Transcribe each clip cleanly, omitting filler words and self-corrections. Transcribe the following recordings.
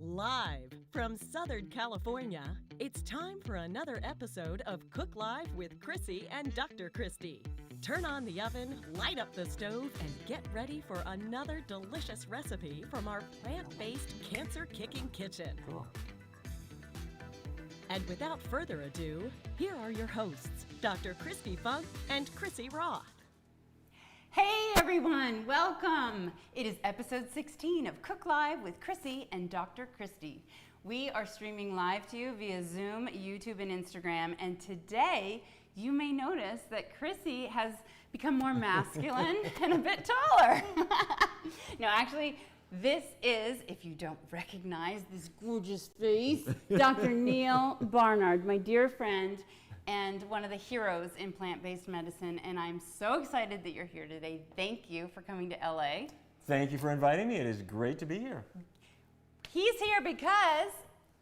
Live from Southern California, it's time for another episode of Cook Live with Chrissy and Dr. Kristi. Turn on the oven, light up the stove, and get ready for another delicious recipe from our plant-based cancer-kicking kitchen. Cool. And without further ado, here are your hosts, Dr. Kristi Funk and Chrissy Roth. Hey everyone, welcome! It is episode 16 of Cook Live with Chrissy and Dr. Kristi. We are streaming live to you via Zoom, YouTube, and Instagram, and today you may notice that Chrissy has become more masculine and a bit taller. No, actually, this is, if you don't recognize this gorgeous face, Dr. Neal Barnard, my dear friend, and one of the heroes in plant-based medicine, and I'm so excited that you're here today. Thank you for coming to LA. Thank you for inviting me. It is great to be here. He's here because,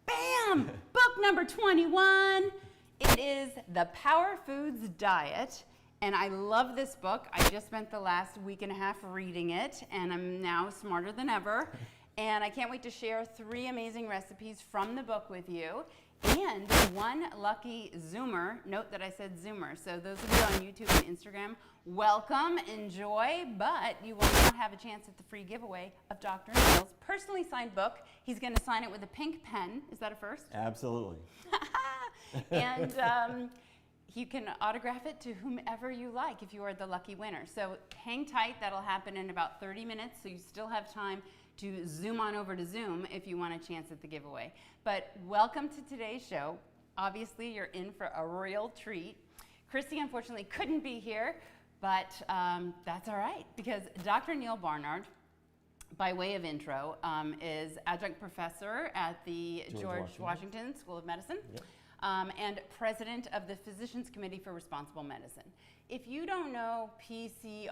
bam, book number 21. It is The Power Foods Diet, and I love this book. I just spent the last week and a half reading it, and I'm now smarter than ever. And I can't wait to share 3 amazing recipes from the book with you. And one lucky Zoomer, note that I said Zoomer, so those of you on YouTube and Instagram, welcome, enjoy, but you will not have a chance at the free giveaway of Dr. Neal's personally signed book. He's going to sign it with a pink pen. Is that a first? Absolutely. And you can autograph it to whomever you like if you are the lucky winner. So hang tight, that'll happen in about 30 minutes, so you still have time to zoom on over to Zoom if you want a chance at the giveaway. But welcome to today's show. Obviously, you're in for a real treat. Chrissy, unfortunately, couldn't be here, but that's all right, because Dr. Neal Barnard, by way of intro, is adjunct professor at the George Washington School of Medicine. Yep. And president of the Physicians Committee for Responsible Medicine. If you don't know PCRM.org,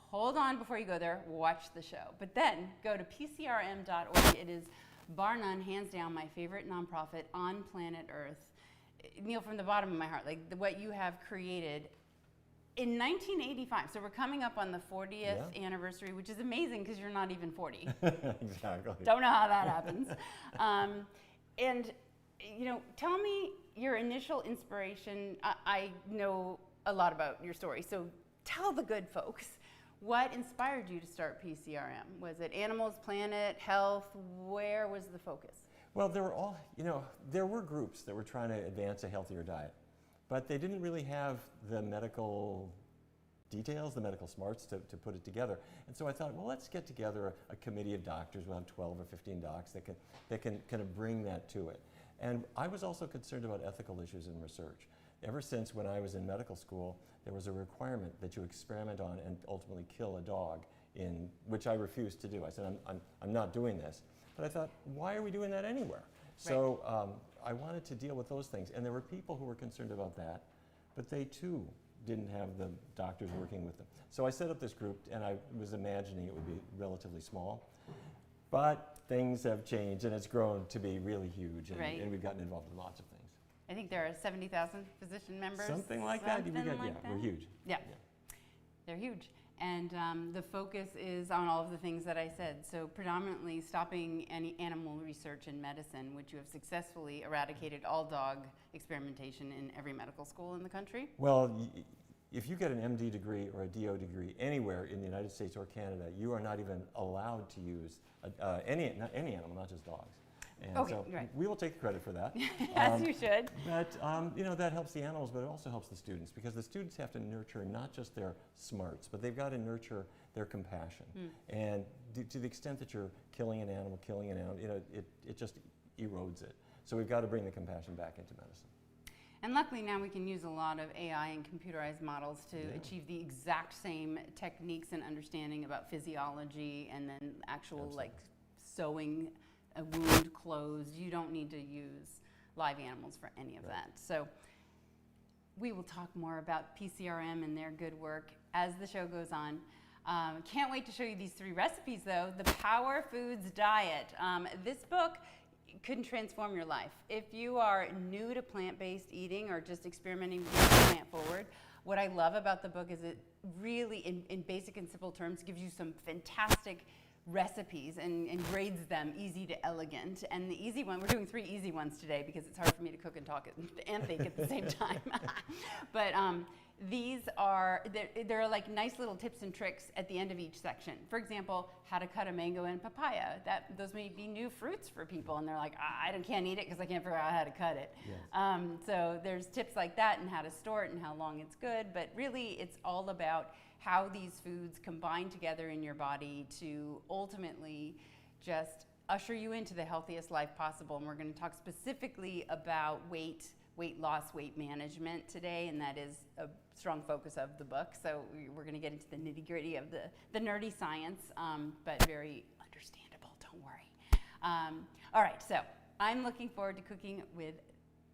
hold on before you go there, watch the show. But then go to PCRM.org. It is bar none, hands down, my favorite nonprofit on planet Earth. Neal, from the bottom of my heart, like what you have created. In 1985, so we're coming up on the 40th anniversary, which is amazing because you're not even 40. Exactly. Don't know how that happens. And, you know, tell me your initial inspiration. I know a lot about your story, so tell the good folks. What inspired you to start PCRM? Was it animals, planet, health? Where was the focus? Well, there were groups that were trying to advance a healthier diet, but they didn't really have the medical details, the medical smarts to put it together. And so I thought, well, let's get together a committee of doctors. We'll have 12 or 15 docs that can kind of bring that to it. And I was also concerned about ethical issues in research. Ever since when I was in medical school, there was a requirement that you experiment on and ultimately kill a dog, which I refused to do. I said, I'm not doing this. But I thought, why are we doing that anywhere? So I wanted to deal with those things. And there were people who were concerned about that, but they too didn't have the doctors working with them. So I set up this group, and I was imagining it would be relatively small. But things have changed, and it's grown to be really huge, and we've gotten involved in lots of things. I think there are 70,000 physician members. Something like that. We're huge. Yeah, they're huge. And the focus is on all of the things that I said. So predominantly stopping any animal research in medicine, which you have successfully eradicated all dog experimentation in every medical school in the country. Well, if you get an MD degree or a DO degree anywhere in the United States or Canada, you are not even allowed to use any animal, not just dogs. And we will take the credit for that. Yes, you should. But that helps the animals, but it also helps the students, because the students have to nurture not just their smarts, but they've got to nurture their compassion. And to the extent that you're killing an animal, it just erodes it. So we've got to bring the compassion back into medicine. And luckily now we can use a lot of AI and computerized models to achieve the exact same techniques and understanding about physiology and then actual sewing a wound closed. You don't need to use live animals for any of that. So we will talk more about PCRM and their good work as the show goes on. Can't wait to show you these 3 recipes though. The Power Foods Diet. This book can transform your life. If you are new to plant-based eating or just experimenting with plant forward, what I love about the book is it really, in basic and simple terms, gives you some fantastic recipes and grades them easy to elegant. And the easy one, we're doing 3 easy ones today because it's hard for me to cook and talk and think at the same time. But these are, there are like nice little tips and tricks at the end of each section. For example, how to cut a mango and papaya. Those may be new fruits for people, and they're like, I can't eat it because I can't figure out how to cut it. Yes. So there's tips like that and how to store it and how long it's good. But really, it's all about how these foods combine together in your body to ultimately just usher you into the healthiest life possible. And we're going to talk specifically about weight loss, weight management today, and that is a strong focus of the book. So we're going to get into the nitty-gritty of the nerdy science, but very understandable, don't worry. All right, so I'm looking forward to cooking with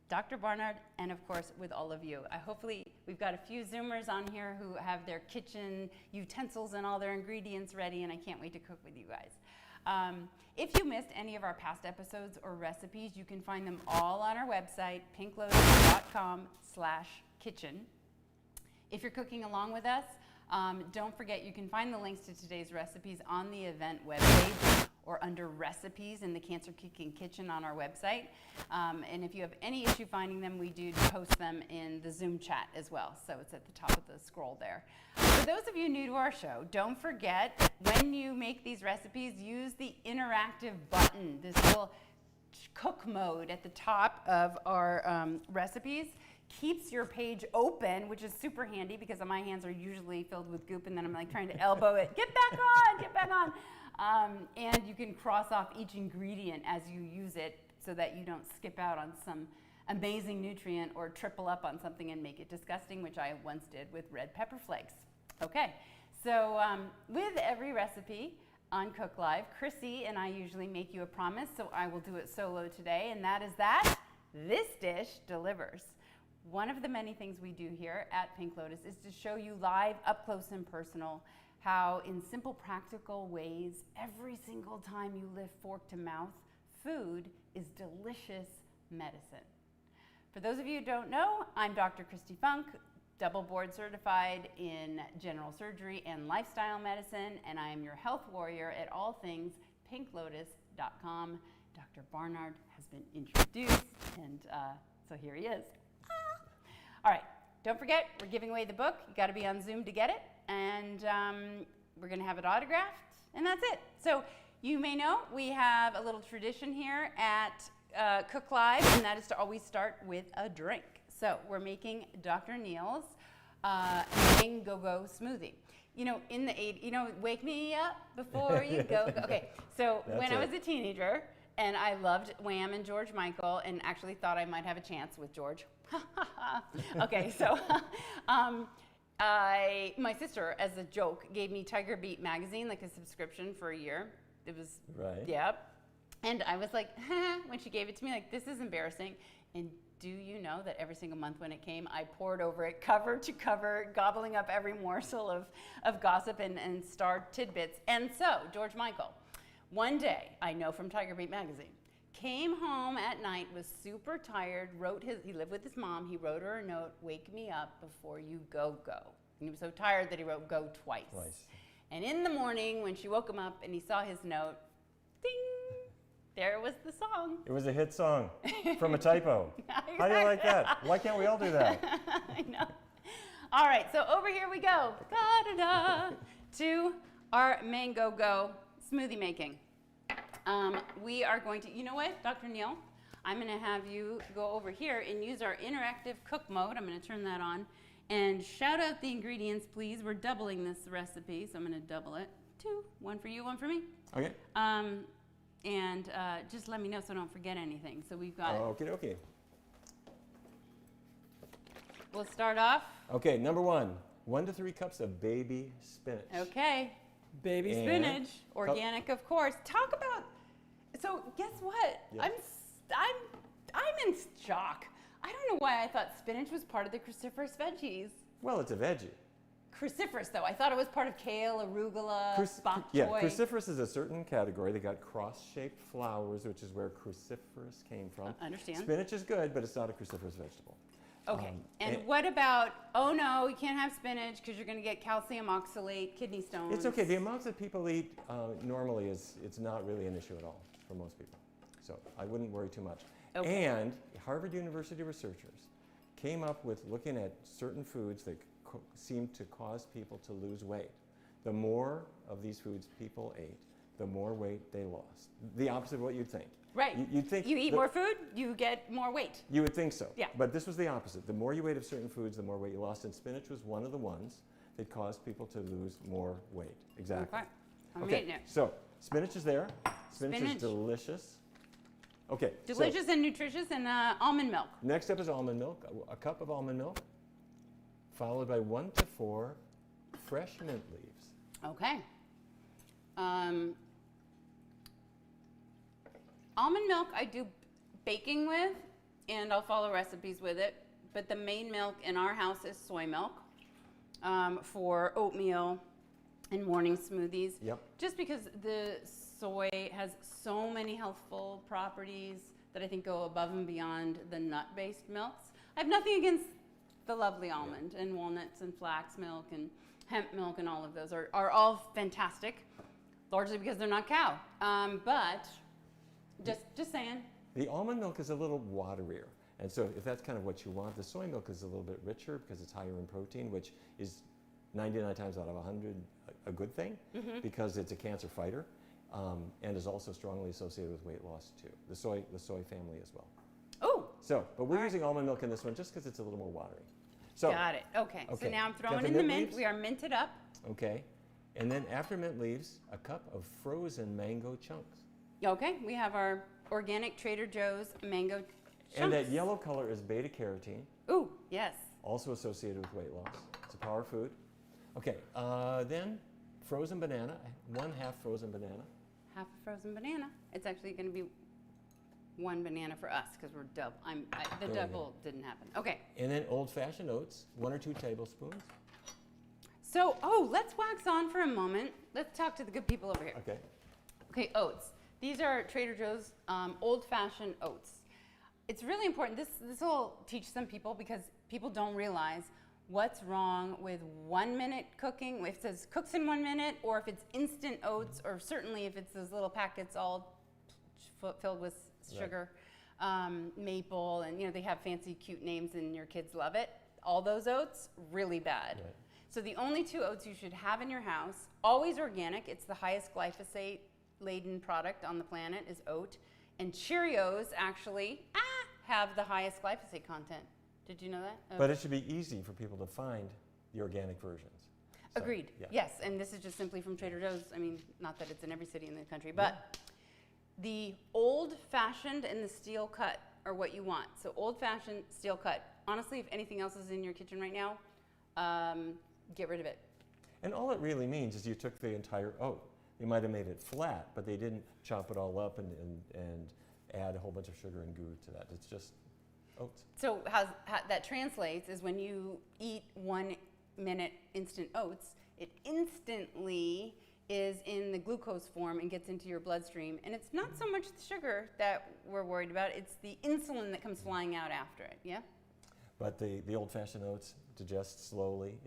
Dr. Barnard and, of course, with all of you. Hopefully, we've got a few Zoomers on here who have their kitchen utensils and all their ingredients ready, and I can't wait to cook with you guys. If you missed any of our past episodes or recipes, you can find them all on our website, pinklotus.com/kitchen. If you're cooking along with us, don't forget you can find the links to today's recipes on the event webpage or under recipes in the Cancer Kicking Kitchen on our website. And if you have any issue finding them, we do post them in the Zoom chat as well. So it's at the top of the scroll there. For those of you new to our show, don't forget when you make these recipes, use the interactive button, this little cook mode at the top of our recipes. Keeps your page open, which is super handy because my hands are usually filled with goop and then I'm like trying to elbow it. Get back on, get back on. And you can cross off each ingredient as you use it so that you don't skip out on some amazing nutrient or triple up on something and make it disgusting, which I once did with red pepper flakes. Okay, so with every recipe on Cook Live, Chrissy and I usually make you a promise, so I will do it solo today, and that is that this dish delivers. One of the many things we do here at Pink Lotus is to show you live, up close and personal, how in simple, practical ways, every single time you lift fork to mouth, food is delicious medicine. For those of you who don't know, I'm Dr. Kristi Funk, double board certified in general surgery and lifestyle medicine, and I am your health warrior at all things pinklotus.com. Dr. Barnard has been introduced, and so here he is. All right, don't forget, we're giving away the book. You got to be on Zoom to get it. And we're going to have it autographed, and that's it. So you may know we have a little tradition here at Cook Live, and that is to always start with a drink. So we're making Dr. Neal's Go Go Smoothie. You know, in the 80s, wake me up before you go. Okay, so when I was a teenager, and I loved Wham and George Michael, and actually thought I might have a chance with George. Okay, so my sister, as a joke, gave me Tiger Beat magazine, like a subscription for a year. It was, right. Yep. And I was like, when she gave it to me, like, this is embarrassing. And do you know that every single month when it came, I poured over it cover to cover, gobbling up every morsel of gossip and star tidbits. And so, George Michael, one day, I know from Tiger Beat magazine, came home at night, was super tired, he lived with his mom, he wrote her a note, wake me up before you go. And he was so tired that he wrote go twice. And in the morning, when she woke him up and he saw his note, ding, there was the song. It was a hit song from a typo. Exactly. How do you like that? Why can't we all do that? I know. All right, so over here we go. Da-da-da, to our Mango Go smoothie making. We are going to, you know what, Dr. Neal? I'm going to have you go over here and use our interactive cook mode. I'm going to turn that on. And shout out the ingredients, please. We're doubling this recipe, so I'm going to double it. 2, 1 for you, 1 for me. Okay. And just let me know so I don't forget anything. So we've got... Okay. We'll start off. Okay, number 1, 1 to 3 cups of baby spinach. Okay. Baby spinach, organic, of course. Talk about, so guess what? Yeah. I'm in shock. I don't know why I thought spinach was part of the cruciferous veggies. Well, it's a veggie. Cruciferous, though. I thought it was part of kale, arugula, bok choy. Yeah, cruciferous is a certain category. They got cross-shaped flowers, which is where cruciferous came from. Understand. Spinach is good, but it's not a cruciferous vegetable. Okay. And what about, oh no, you can't have spinach because you're going to get calcium oxalate, kidney stones. It's okay. The amounts that people eat normally it's not really an issue at all for most people. So I wouldn't worry too much. Okay. And Harvard University researchers came up with looking at certain foods that seem to cause people to lose weight. The more of these foods people ate, the more weight they lost. The opposite of what you'd think. Right. You'd think you eat more food, you get more weight. You would think so. Yeah. But this was the opposite. The more you ate of certain foods, the more weight you lost. And spinach was one of the ones that caused people to lose more weight. Exactly. Okay. I'm Okay. eating it. So spinach is there. Spinach Spinach. is delicious. Okay. so Delicious and nutritious, and almond milk. next up is almond milk. A cup of almond milk, followed by 1 to 4 fresh mint leaves. Okay. Almond milk I do baking with, and I'll follow recipes with it. But the main milk in our house is soy milk for oatmeal and morning smoothies. Yep. Just because the soy has so many healthful properties that I think go above and beyond the nut-based milks. I have nothing against the lovely almond and walnuts and flax milk and hemp milk, and all of those are all fantastic, largely because they're not cow. But just saying. The almond milk is a little waterier. And so if that's kind of what you want, the soy milk is a little bit richer because it's higher in protein, which is 99 times out of 100 a good thing because it's a cancer fighter and is also strongly associated with weight loss too. The soy family as well. Oh, So, but we're using almond milk in this one just because it's a little more watery. So, got it. Okay. So okay. now I'm Got throwing the in the mint mint. leaves? We are minted up. okay. And then after mint leaves, a cup of frozen mango chunks. Okay. We have our organic Trader Joe's mango chunks. And that yellow color is beta carotene, Ooh, yes. also associated with weight loss. It's a power food. Okay, then frozen banana, 1/2 frozen banana. Half a frozen banana. It's actually going to be 1 banana for us because we're double. The Very double didn't happen. Okay. And then old-fashioned oats, 1 or 2 tablespoons. So, let's wax on for a moment. Let's talk to the good people over here. Okay. Okay, oats. These are Trader Joe's old-fashioned oats. It's really important. This will teach some people because people don't realize what's wrong with 1 minute cooking. If it says cooks in 1 minute, or if it's instant oats, or certainly if it's those little packets all filled with sugar, maple, and they have fancy, cute names, and your kids love it. All those oats, really bad. Right. So the only 2 oats you should have in your house, always organic. It's the highest glyphosate-laden product on the planet is oat. And Cheerios actually have the highest glyphosate content. Did you know that? But it should be easy for people to find the organic versions. So, Agreed. yeah. Yes, and this is just simply from Trader Joe's. I mean, not that it's in every city in the country, but the old-fashioned and the steel cut are what you want. So old-fashioned, steel cut. Honestly, if anything else is in your kitchen right now, get rid of it. And all it really means is you took the entire oat. They might have made it flat, but they didn't chop it all up and add a whole bunch of sugar and goo to that. It's just oats. So how that translates is when you eat 1 minute instant oats, it instantly is in the glucose form and gets into your bloodstream. And it's not so much the sugar that we're worried about, it's the insulin that comes flying out after it, yeah? But the old-fashioned oats digest slowly.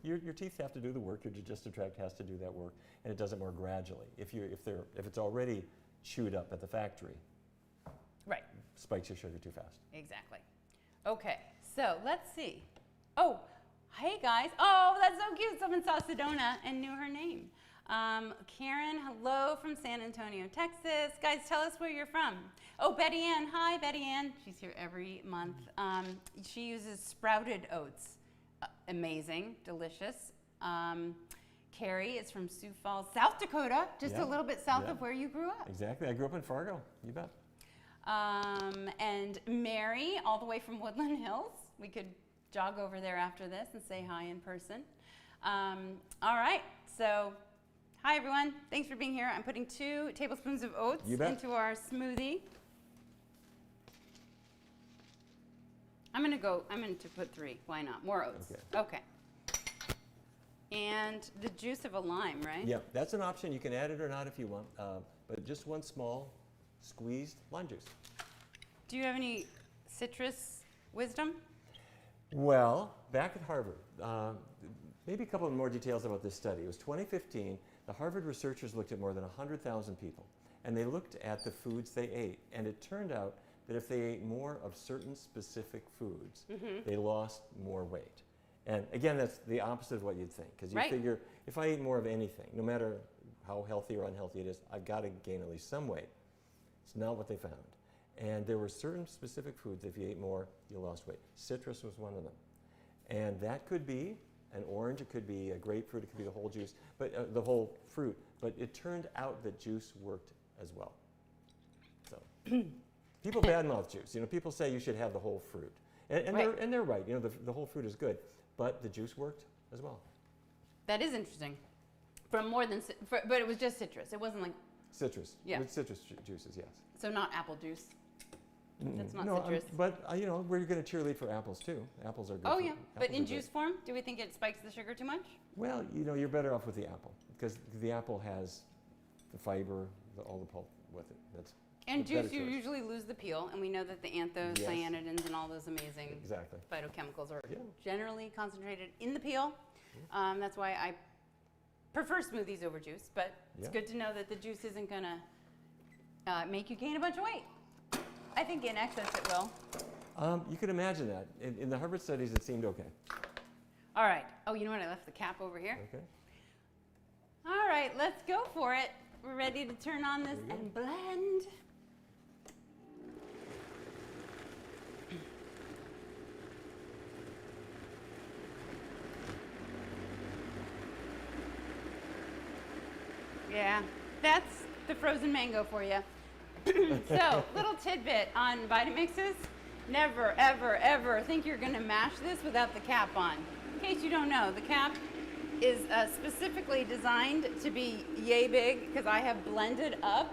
Your teeth have to do the work. Your digestive tract has to do that work, and it does it more gradually. If it's already chewed up at the factory, Right. spikes your sugar too fast. Exactly. Okay, so let's see. Oh, hey guys. Oh, that's so cute. Someone saw Sedona and knew her name. Karen, hello from San Antonio, Texas. Guys, tell us where you're from. Oh, Betty Ann. Hi, Betty Ann. She's here every month. She uses sprouted oats. Amazing, delicious. Carrie is from Sioux Falls, South Dakota, just a little bit south of where you grew up. Exactly. I grew up in Fargo. You bet. And Mary, all the way from Woodland Hills. We could jog over there after this and say hi in person. All right, so hi everyone. Thanks for being here. I'm putting 2 tablespoons of oats into our smoothie. I'm going to put 3. Why not? More oats. Okay. And the juice of a lime, right? Yeah, that's an option. You can add it or not if you want, but just 1 small squeezed lime juice. Do you have any citrus wisdom? Well, back at Harvard, maybe a couple of more details about this study. It was 2015. The Harvard researchers looked at more than 100,000 people, and they looked at the foods they ate. And it turned out that if they ate more of certain specific foods, they lost more weight. And again, that's the opposite of what you'd think, because you figure if I eat more of anything, no matter how healthy or unhealthy it is, I've got to gain at least some weight. It's not what they found. And there were certain specific foods, if you ate more, you lost weight. Citrus was one of them. And that could be an orange, it could be a grapefruit, it could be the whole juice, but the whole fruit. But it turned out that juice worked as well. So people badmouth juice. You know, people say you should have the whole fruit. And they're right. You know, the whole fruit is good, but the juice worked as well. That is interesting. From more than, but it was just citrus. It wasn't like citrus. Yeah. With citrus juices, yes. So not apple juice. That's not no, citrus. But you know, we're going to cheerlead for apples too. Apples are good. Oh yeah, but in juice form, do we think it spikes the sugar too much? Well, you know, you're better off with the apple because the apple has the fiber, all the pulp with it. That's and the juice, you usually lose the peel, and we know that the anthocyanins and all those amazing phytochemicals are generally concentrated in the peel. That's why I prefer smoothies over juice, but it's good to know that the juice isn't going to make you gain a bunch of weight. I think in excess it will. You can imagine that. In the Harvard studies, it seemed okay. All right. Oh, you know what? I left the cap over here. Okay. All right, let's go for it. We're ready to turn on this and blend. Yeah, that's the frozen mango for you. So, little tidbit on Vitamixes. Never, ever, ever think you're going to mash this without the cap on. In case you don't know, the cap is specifically designed to be yay big because I have blended up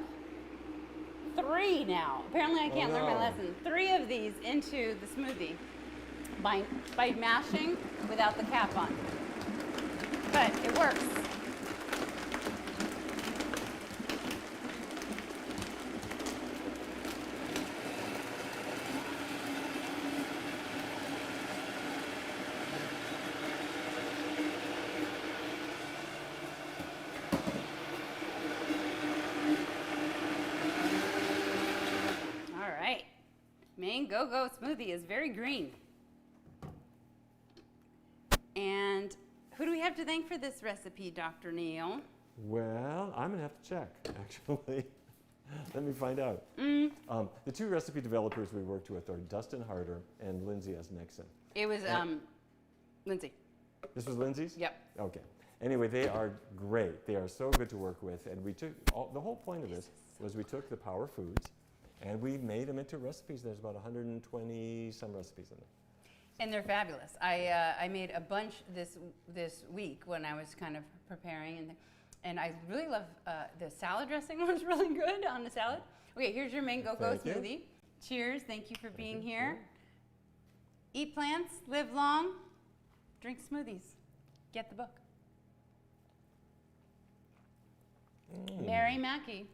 3 now. Apparently I can't learn my lesson. 3 of these into the smoothie by mashing without the cap on. But it works. Go Go Smoothie is very green. And who do we have to thank for this recipe, Dr. Neal? Well, I'm going to have to check, actually. Let me find out. The 2 recipe developers we worked with are Dustin Harder and Lindsay S. Nixon. It was Lindsay. This was Lindsay's? Yep. Okay. Anyway, they are great. They are so good to work with. And we took, the whole point of this was we took the power foods and we made them into recipes. There's about 120 some recipes in them. And they're fabulous. I made a bunch this week when I was kind of preparing, and I really love the salad dressing was really good on the salad. Okay, here's your main Go Go Smoothie. Cheers! Thank you for being here. Eat plants, live long, drink smoothies. Get the book. Mary Mackey.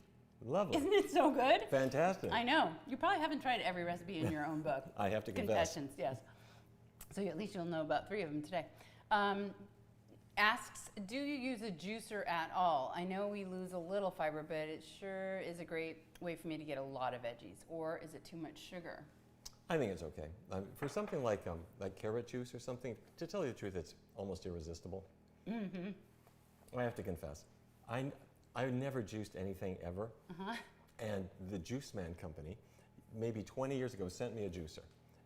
Lovely. Isn't it so good? Fantastic. I know. You probably haven't tried every recipe in your own book. I have to confess. Confessions, yes. So at least you'll know about 3 of them today. Asks, do you use a juicer at all? I know we lose a little fiber, but it sure is a great way for me to get a lot of veggies. Or is it too much sugar? I think it's okay. For something like carrot juice or something, to tell you the truth, it's almost irresistible. I have to confess. I never juiced anything ever. And the Juice Man company, maybe 20 years ago, sent me a juicer.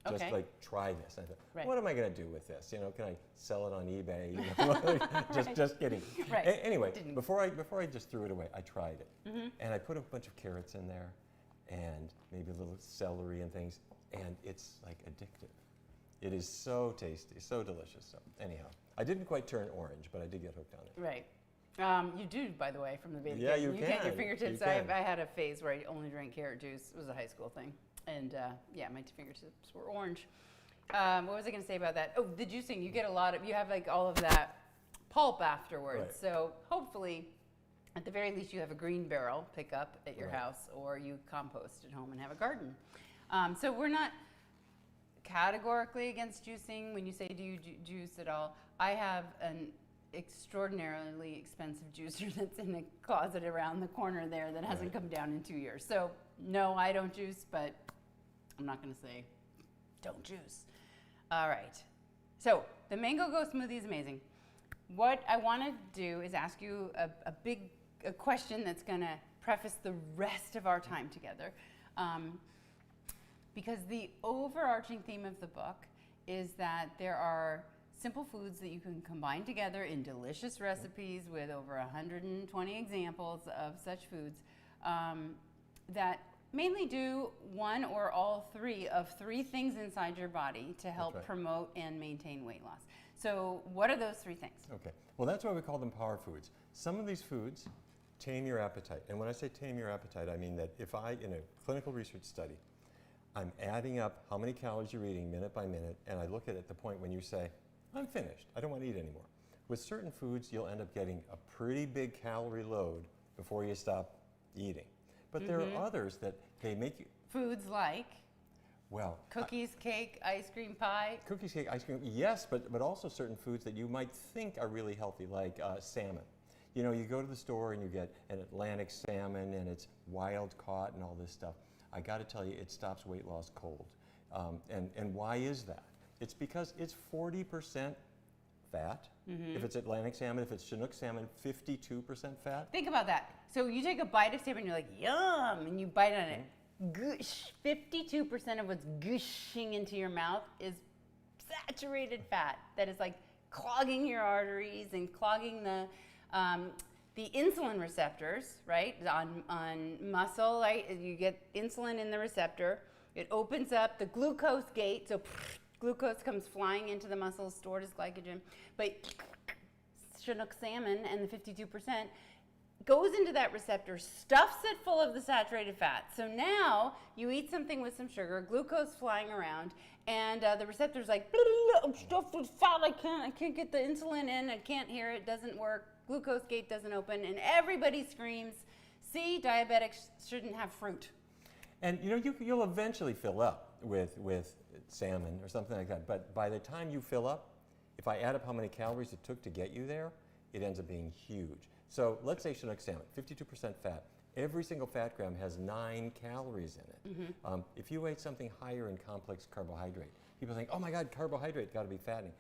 Just like, try this. I thought, what am I going to do with this? You know, can I sell it on eBay? You know? just kidding. Anyway, before I just threw it away, I tried it. And I put a bunch of carrots in there and maybe a little celery and things. And it's like addictive. It is so tasty, so delicious. So anyhow, I didn't quite turn orange, but I did get hooked on it. Right. You do, by the way, from the beginning. Yeah, you can. Get your fingertips. I had a phase where I only drank carrot juice. It was a high school thing. And yeah, my fingertips were orange. What was I going to say about that? Oh, the juicing. You get a lot of, you have like all of that pulp afterwards. So hopefully, at the very least, you have a green barrel pick up at your house, or you compost at home and have a garden. So we're not categorically against juicing. When you say, do you juice at all? I have an extraordinarily expensive juicer that's in the closet around the corner there that hasn't come down in 2 years. So no, I don't juice, but I'm not going to say don't juice. All right. So the Mango Go Smoothie is amazing. What I want to do is ask you a question that's going to preface the rest of our time together. Because the overarching theme of the book is that there are simple foods that you can combine together in delicious recipes with over 120 examples of such foods that mainly do one or all three of three things inside your body to help promote and maintain weight loss. So what are those three things? Okay, well that's why we call them power foods. Some of these foods tame your appetite. And when I say tame your appetite, I mean that if I, in a clinical research study, I'm adding up how many calories you're eating minute by minute, and I look at it at the point when you say, I'm finished, I don't want to eat anymore. With certain foods, you'll end up getting a pretty big calorie load before you stop eating. But there are others that they make you... Foods like? Well... Cookies, cake, ice cream pie? Cookies, cake, ice cream, yes, but also certain foods that you might think are really healthy, like salmon. You know, you go to the store and you get an Atlantic salmon and it's wild caught and all this stuff. I got to tell you, it stops weight loss cold. And why is that? It's because it's 40% fat. If it's Atlantic salmon, if it's Chinook salmon, 52% fat. Think about that. So you take a bite of salmon and you're like, yum, and you bite on it. Goosh, 52% of what's gushing into your mouth is saturated fat that is like clogging your arteries and clogging the insulin receptors, right? On muscle, right? You get insulin in the receptor. It opens up the glucose gate, so glucose comes flying into the muscles, stored as glycogen. But Chinook salmon and the 52% goes into that receptor, stuffs it full of the saturated fat. So now you eat something with some sugar, glucose flying around, and the receptor's like, I'm stuffed with fat, I can't get the insulin in, I can't hear it, doesn't work, glucose gate doesn't open, and everybody screams, see, diabetics shouldn't have fruit. And you know, you'll eventually fill up with salmon or something like that, but by the time you fill up, if I add up how many calories it took to get you there, it ends up being huge. So let's say Chinook salmon, 52% fat. Every single fat gram has 9 calories in it. If you ate something higher in complex carbohydrate, people think, oh my God, carbohydrate got to be fattening.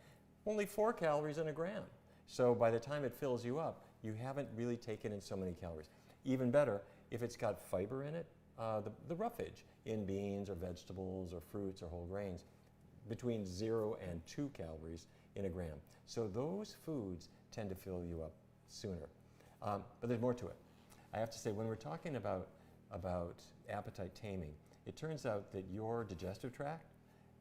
Only 4 calories in a gram. So by the time it fills you up, you haven't really taken in so many calories. Even better, if it's got fiber in it, the roughage in beans or vegetables or fruits or whole grains, between 0 and 2 calories in a gram. So those foods tend to fill you up sooner. But there's more to it. I have to say, when we're talking about appetite taming, it turns out that your digestive tract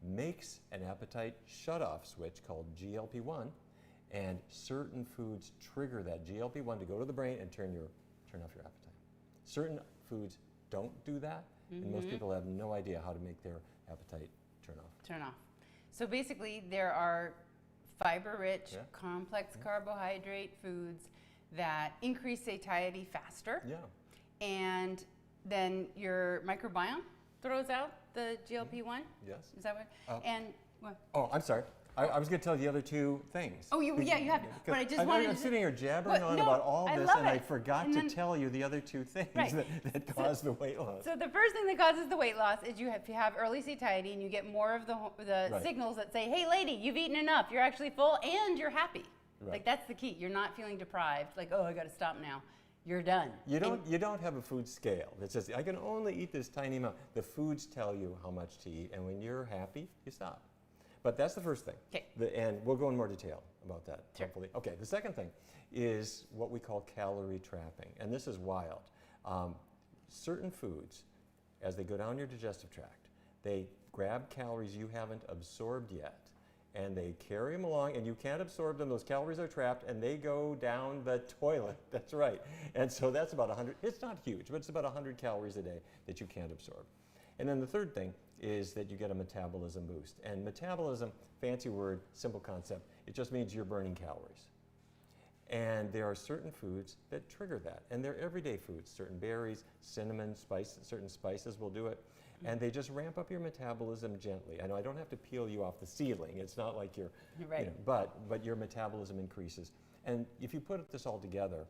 makes an appetite shutoff switch called GLP-1, and certain foods trigger that GLP-1 to go to the brain and turn off your appetite. Certain foods don't do that, and most people have no idea how to make their appetite turn off. So basically, there are fiber-rich, complex carbohydrate foods that increase satiety faster. And then your microbiome throws out the GLP-1? Yes. Is that what? And what? Oh, I'm sorry. I was going to tell the other 2 things. Oh, you have to. But I just wanted to... I'm sitting here jabbering on about all this, and I forgot to tell you the other 2 things that cause the weight loss. So the first thing that causes the weight loss is if you have early satiety and you get more of the signals that say, hey, lady, you've eaten enough. You're actually full and you're happy. Like, that's the key. You're not feeling deprived. Like, oh, I got to stop now. You're done. You don't have a food scale that says, I can only eat this tiny amount. The foods tell you how much to eat, and when you're happy, you stop. But that's the first thing. Okay. And we'll go in more detail about that, hopefully. Okay, the second thing is what we call calorie trapping, and this is wild. Certain foods, as they go down your digestive tract, they grab calories you haven't absorbed yet, and they carry them along, and you can't absorb them. Those calories are trapped, and they go down the toilet. That's right. And so that's about 100. It's not huge, but it's about 100 calories a day that you can't absorb. And then the third thing is that you get a metabolism boost. And metabolism, fancy word, simple concept, it just means you're burning calories. And there are certain foods that trigger that. And they're everyday foods, certain berries, cinnamon, certain spices will do it. And they just ramp up your metabolism gently. I know I don't have to peel you off the ceiling. It's not like you're, right. But your metabolism increases. And if you put this all together,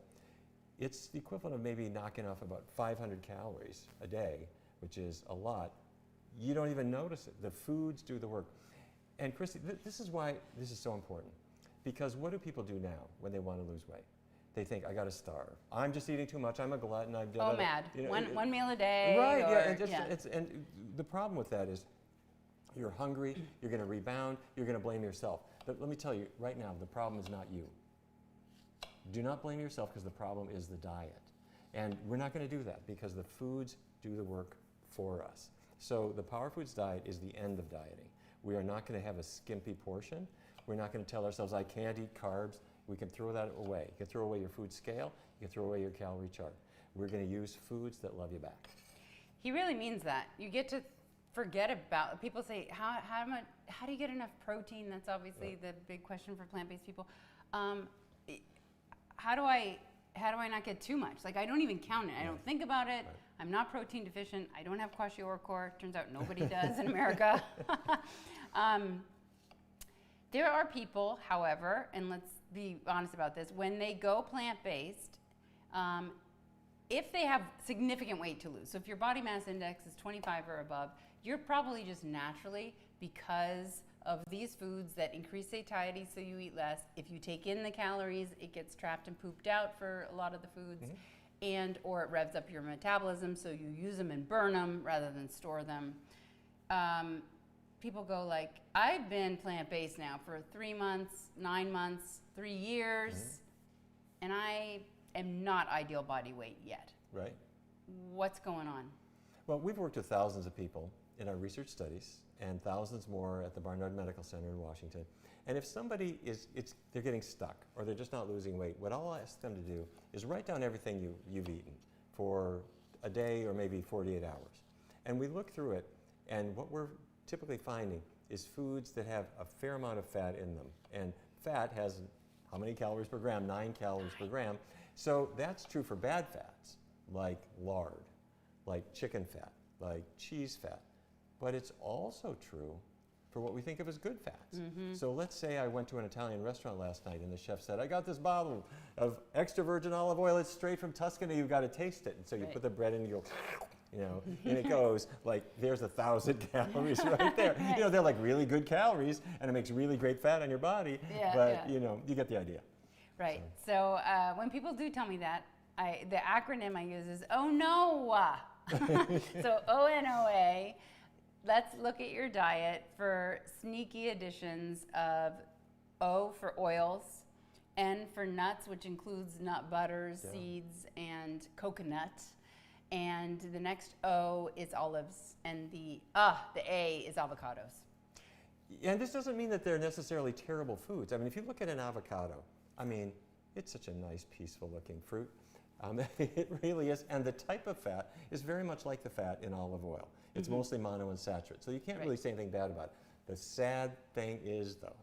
it's the equivalent of maybe knocking off about 500 calories a day, which is a lot. You don't even notice it. The foods do the work. And Kristi, this is why this is so important. Because what do people do now when they want to lose weight? They think, I got to starve. I'm just eating too much. I'm a glutton. Mad. One meal a day. Right, or, and the problem with that is you're hungry, you're going to rebound, you're going to blame yourself. But let me tell you, right now, the problem is not you. Do not blame yourself, because the problem is the diet. And we're not going to do that, because the foods do the work for us. So the Power Foods diet is the end of dieting. We are not going to have a skimpy portion. We're not going to tell ourselves, I can't eat carbs. We can throw that away. You can throw away your food scale. You can throw away your calorie chart. We're going to use foods that love you back. He really means that. You get to forget about, people say, how do you get enough protein? That's obviously the big question for plant-based people. How do I not get too much? Like, I don't even count it. I don't think about it. Right. I'm not protein deficient. I don't have kwashiorkor. Turns out nobody does in America. There are people, however, and let's be honest about this, when they go plant-based, if they have significant weight to lose, so if your body mass index is 25 or above, you're probably just naturally, because of these foods that increase satiety so you eat less. If you take in the calories, it gets trapped and pooped out for a lot of the foods, or it revs up your metabolism so you use them and burn them rather than store them. People go like, I've been plant-based now for 3 months, 9 months, 3 years, and I am not ideal body weight yet. Right. What's going on? Well, we've worked with thousands of people in our research studies, and thousands more at the Barnard Medical Center in Washington. And if somebody they're getting stuck, or they're just not losing weight, what I'll ask them to do is write down everything you've eaten for a day or maybe 48 hours. And we look through it, and what we're typically finding is foods that have a fair amount of fat in them. And fat has how many calories per gram? 9 calories per gram. So that's true for bad fats, like lard, like chicken fat, like cheese fat. But it's also true for what we think of as good fats. So let's say I went to an Italian restaurant last night, and the chef said, I got this bottle of extra virgin olive oil. It's straight from Tuscany. You've got to taste it. And so you put the bread in and you go, and it goes like, there's 1,000 calories right there. They're like really good calories, and it makes really great fat on your body. You get the idea. Right. So when people do tell me that, the acronym I use is ONOA. So ONOA. Let's look at your diet for sneaky additions of O for oils, N for nuts, which includes nut butters, seeds, and coconut. And the next O is olives, and the A is avocados. And this doesn't mean that they're necessarily terrible foods. I mean, if you look at an avocado, it's such a nice, peaceful looking fruit. It really is. And the type of fat is very much like the fat in olive oil. It's mostly monounsaturated. So you can't really say anything bad about it. The sad thing is, though,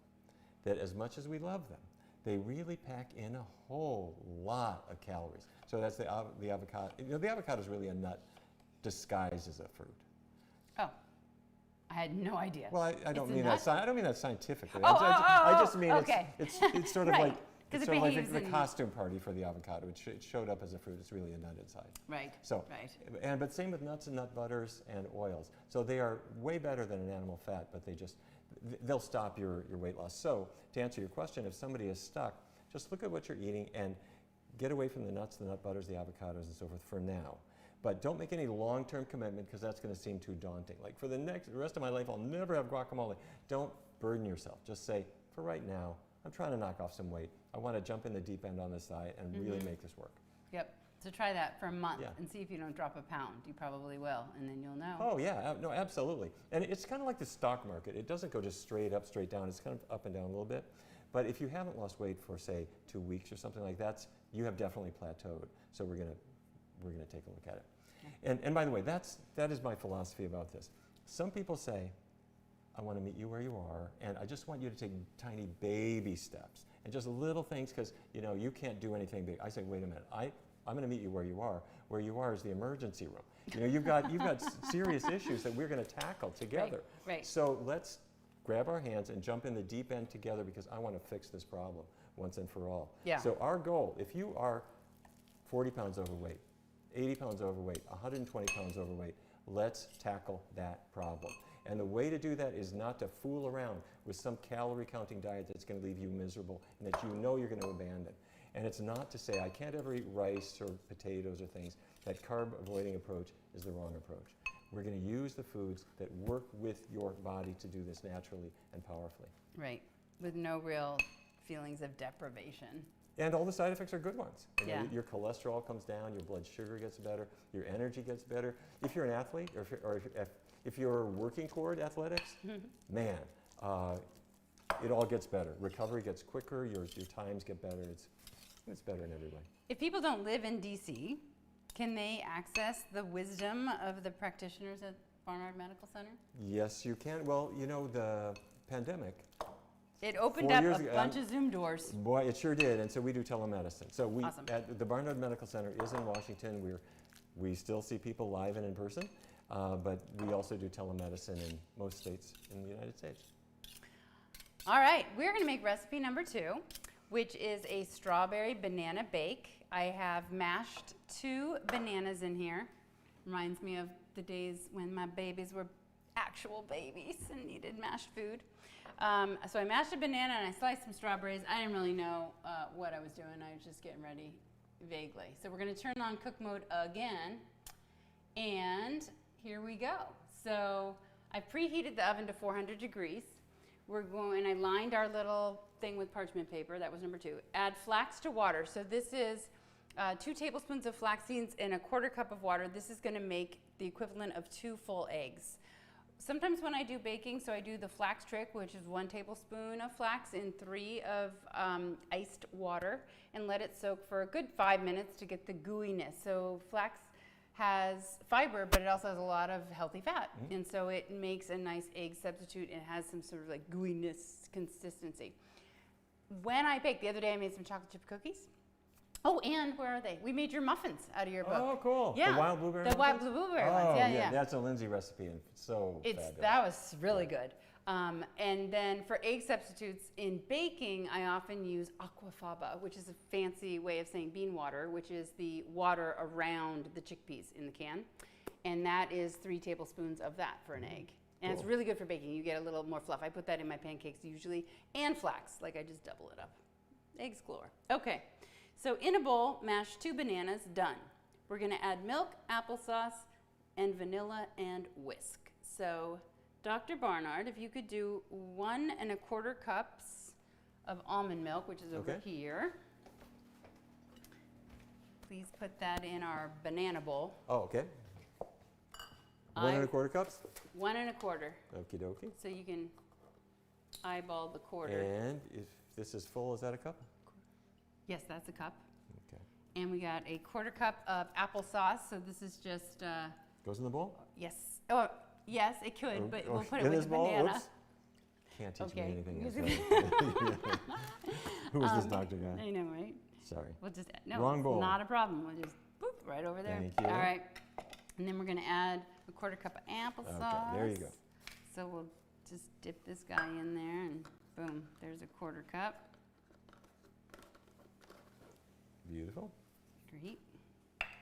that as much as we love them, they really pack in a whole lot of calories. So that's the avocado. The avocado is really a nut disguised as a fruit. Oh, I had no idea. Well, I don't mean that. I don't mean that scientifically. I I just mean okay. it's sort of like. It's sort of like the in costume party for the avocado. It showed up as a fruit. It's really a nut inside. Right. So, but same with nuts and nut butters and oils. So they are way better than an animal fat, but they'll stop your weight loss. So to answer your question, if somebody is stuck, just look at what you're eating and get away from the nuts, the nut butters, the avocados, and so forth for now. But don't make any long-term commitment, because that's going to seem too daunting. Like for the rest of my life, I'll never have guacamole. Don't burden yourself. Just say, for right now, I'm trying to knock off some weight. I want to jump in the deep end on this diet and really make this work. Yep. So try that for a month and see if you don't drop a pound. You probably will, and then you'll know. Oh yeah, no, absolutely. And it's kind of like the stock market. It doesn't go just straight up, straight down. It's kind of up and down a little bit. But if you haven't lost weight for, say, 2 weeks or something like that, you have definitely plateaued. So we're gonna take a look at it. And by the way, that is my philosophy about this. Some people say, I want to meet you where you are, and I just want you to take tiny baby steps and just little things, because you can't do anything big. I say, wait a minute, I'm going to meet you where you are. Where you are is the emergency room. You know, you've got serious issues that we're going to tackle together. Right. So let's grab our hands and jump in the deep end together, because I want to fix this problem once and for all. Yeah. So our goal, if you are 40 pounds overweight, 80 pounds overweight, 120 pounds overweight, let's tackle that problem. And the way to do that is not to fool around with some calorie counting diet that's going to leave you miserable and that you know you're going to abandon. And it's not to say I can't ever eat rice or potatoes or things. That carb avoiding approach is the wrong approach. We're going to use the foods that work with your body to do this naturally and powerfully. Right, with no real feelings of deprivation. And all the side effects are good ones. You know, Yeah. your cholesterol comes down, your blood sugar gets better, your energy gets better. If you're an athlete, or if you're working toward athletics, man, it all gets better. Recovery gets quicker, your times get better. It's better in every way. If people don't live in DC, can they access the wisdom of the practitioners at Barnard Medical Center? Yes, you can. Well, you know, the pandemic, It opened 4 up years a ago, bunch of Zoom doors. boy, it sure did. And so we do telemedicine. So we, Awesome. at the Barnard Medical Center is in Washington. We still see people live and in person, but we also do telemedicine in most states in the United States. All right, we're going to make recipe number 2, which is a strawberry banana bake. I have mashed 2 bananas in here. Reminds me of the days when my babies were actual babies and needed mashed food. So I mashed a banana and I sliced some strawberries. I didn't really know what I was doing. I was just getting ready vaguely. So we're going to turn on cook mode again. And here we go. So I've preheated the oven to 400 degrees. I lined our little thing with parchment paper. That was number 2. Add flax to water. So this is 2 tablespoons of flax seeds and a 1/4 cup of water. This is going to make the equivalent of 2 full eggs. Sometimes when I do baking, so I do the flax trick, which is 1 tablespoon of flax in 3 of iced water, and let it soak for a good 5 minutes to get the gooiness. So flax has fiber, but it also has a lot of healthy fat. And so it makes a nice egg substitute and has some sort of like gooiness consistency. When I bake, the other day I made some chocolate chip cookies. Oh, and where are they? We made your muffins out of your book. Oh, cool. Yeah. The wild blueberry The wild muffins? blueberry Oh, ones, yeah. That's a Lindsay recipe, and it's so fabulous. That was really good. And then for egg substitutes in baking, I often use aquafaba, which is a fancy way of saying bean water, which is the water around the chickpeas in the can. And that is 3 tablespoons of that for an egg. And it's Cool. really good for baking. You get a little more fluff. I put that in my pancakes usually. And flax, like I just double it up. Eggs galore. Okay, so in a bowl, mash 2 bananas, done. We're gonna add milk, applesauce, and vanilla and whisk. So Dr. Barnard, if you could do 1 1/4 cups of almond milk, which is over Okay. here. Please put that in our banana bowl. Oh, okay. 1 1/4 cups? 1 1/4. Okie dokie. So you can eyeball the quarter. And if this is full, is that a cup? Yes, that's a cup. Okay. And we got a 1/4 cup of applesauce. So this is just, Goes in the bowl? yes. Oh, yes, it could, but we'll put it in with this the bowl? banana. Oops. Can't teach Okay. me anything. That's right. Who is this doctor guy? I know, right? Sorry. We'll just, Wrong it's bowl. not a problem. We'll just boop right over there. Thank you. All right. And then we're going to add a 1/4 cup of applesauce. Okay, there you go. So we'll just dip this guy in there and boom, there's a 1/4 cup. Beautiful. Great.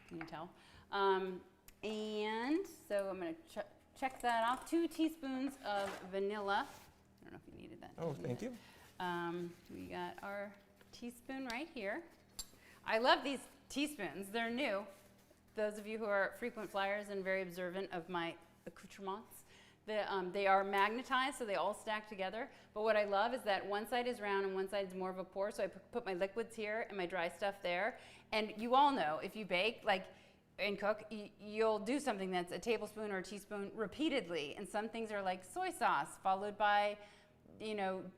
Can you tell? And so I'm going to check that off. 2 teaspoons of vanilla. I don't know if you needed that. Oh, thank you. We got our teaspoon right here. I love these teaspoons. They're new. Those of you who are frequent flyers and very observant of my accoutrements, they are magnetized, so they all stack together. But what I love is that one side is round and one side is more of a pour, so I put my liquids here and my dry stuff there. And you all know, if you bake and cook, you'll do something that's a tablespoon or a teaspoon repeatedly. And some things are like soy sauce, followed by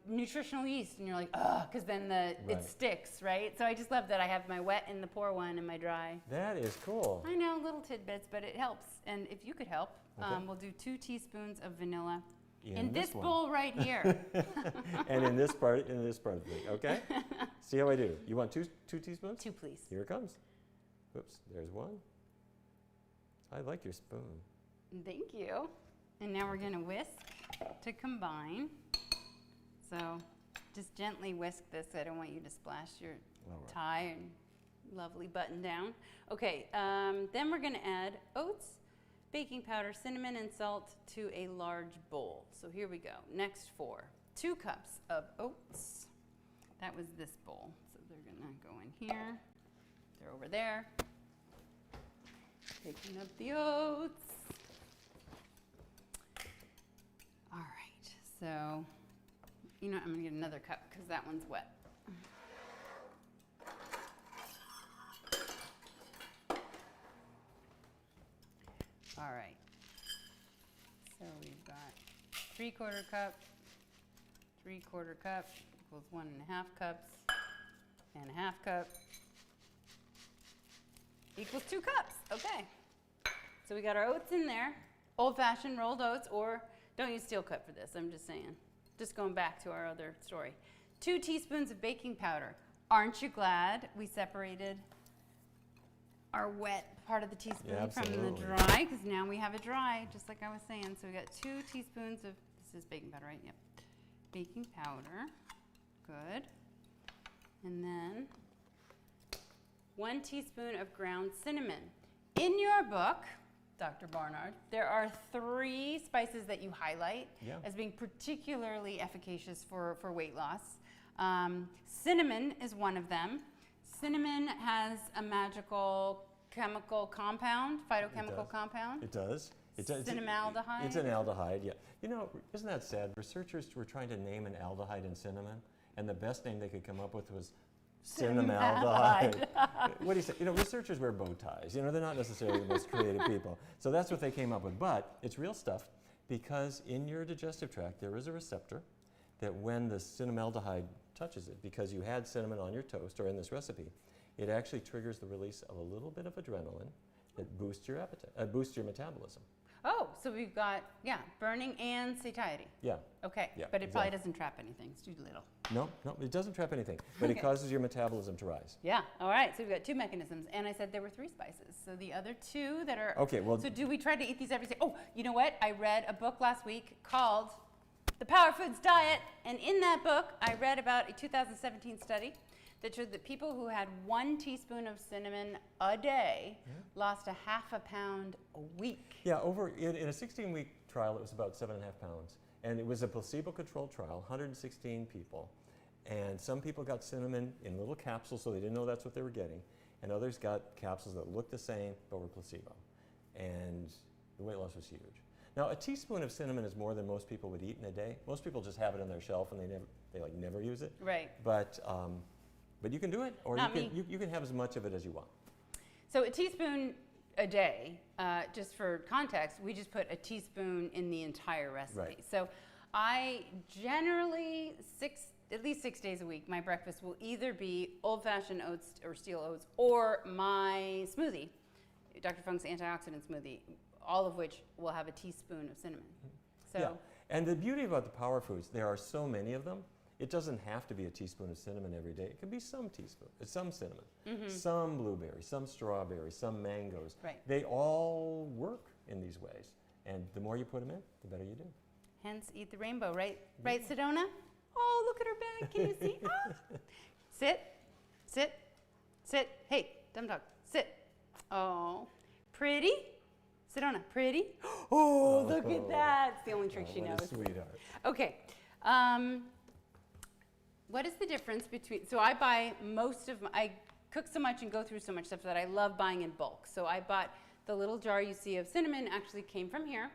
nutritional yeast, and you're like, ugh, because then it sticks, right? So I just love that I have my wet in the pour one and my dry. That is cool. I know, little tidbits, but it helps. And if you could help, Okay. we'll do 2 teaspoons of vanilla In this one. bowl right here. And in this part of the, okay? See how I do. You want two teaspoons? 2, please. Here it comes. Oops, there's 1. I like your spoon. Thank you. And now we're going to whisk to combine. So just gently whisk this. I don't want you to splash your tie and lovely button down. Okay, then we're going to add oats, baking powder, cinnamon, and salt to a large bowl. So here we go. Next for 2 cups of oats. That was this bowl. So they're going to go in here. They're over there. Picking up the oats. All right, so, you know, I'm gonna get another cup because that one's wet. All right, so we've got 3/4 cup, 3/4 cup equals 1.5 cups, and 1/2 cup equals 2 cups. Okay, so we got our oats in there, old-fashioned rolled oats, or don't use steel cut for this, I'm just saying. Just going back to our other story. 2 teaspoons of baking powder. Aren't you glad we separated our wet part of the teaspoon from the dry? Because now we have it dry, just like I was saying. So we got 2 teaspoons of, this is baking powder, right? Yep. Baking powder. Good. And then 1 teaspoon of ground cinnamon. In your book, Dr. Barnard, there are 3 spices that you highlight as being particularly efficacious for weight loss. Cinnamon is one of them. Cinnamon has a magical chemical compound, phytochemical compound. It does. Cinnamaldehyde. It's an aldehyde, yeah. You know, isn't that sad? Researchers were trying to name an aldehyde in cinnamon, and the best name they could come up with was cinnamaldehyde. What do you say? You know, researchers wear bow ties. You know, they're not necessarily the most creative people. So that's what they came up with. But it's real stuff, because in your digestive tract there is a receptor that when the cinnamaldehyde touches it, because you had cinnamon on your toast or in this recipe, it actually triggers the release of a little bit of adrenaline that boosts your appetite, boosts your metabolism. Oh, so we've got, burning and satiety. Yeah. Okay, yeah, but it probably doesn't trap anything. It's too little. No, it doesn't trap anything, but it causes your metabolism to rise. Yeah, all right, so we've got 2 mechanisms, and I said there were 3 spices. So the other 2 that are... Okay, well... So do we try to eat these every day? Oh, you know what? I read a book last week called The Power Foods Diet, and in that book, I read about a 2017 study that showed that people who had 1 teaspoon of cinnamon a day lost 1/2 pound a week. Yeah, in a 16-week trial, it was about 7.5 pounds. And it was a placebo-controlled trial, 116 people. And some people got cinnamon in little capsules, so they didn't know that's what they were getting. And others got capsules that looked the same, but were placebo. And the weight loss was huge. Now, a teaspoon of cinnamon is more than most people would eat in a day. Most people just have it on their shelf and they never use it. Right. But you can do it, or you can have as much of it as you want. So a teaspoon a day, just for context, we just put a teaspoon in the entire recipe. Right. So I generally, at least 6 days a week, my breakfast will either be old-fashioned oats or steel oats, or my smoothie, Dr. Funk's antioxidant smoothie, all of which will have a teaspoon of cinnamon. So. Yeah. And the beauty about the power foods, there are so many of them. It doesn't have to be a teaspoon of cinnamon every day. It can be some cinnamon, some blueberries, some strawberries, some mangoes. Right. They all work in these ways. And the more you put them in, the better you do. Hence, eat the rainbow, right? Right, Sedona? Oh, look at her bag. Can you see? Ah. Sit, sit, sit. Hey, dumb dog, sit. Oh, pretty. Sedona, pretty. Oh, look at that. It's the only trick she knows. What a sweetheart. Okay. What is the difference between, so I buy I cook so much and go through so much stuff that I love buying in bulk. So I bought the little jar you see of cinnamon, actually came from here.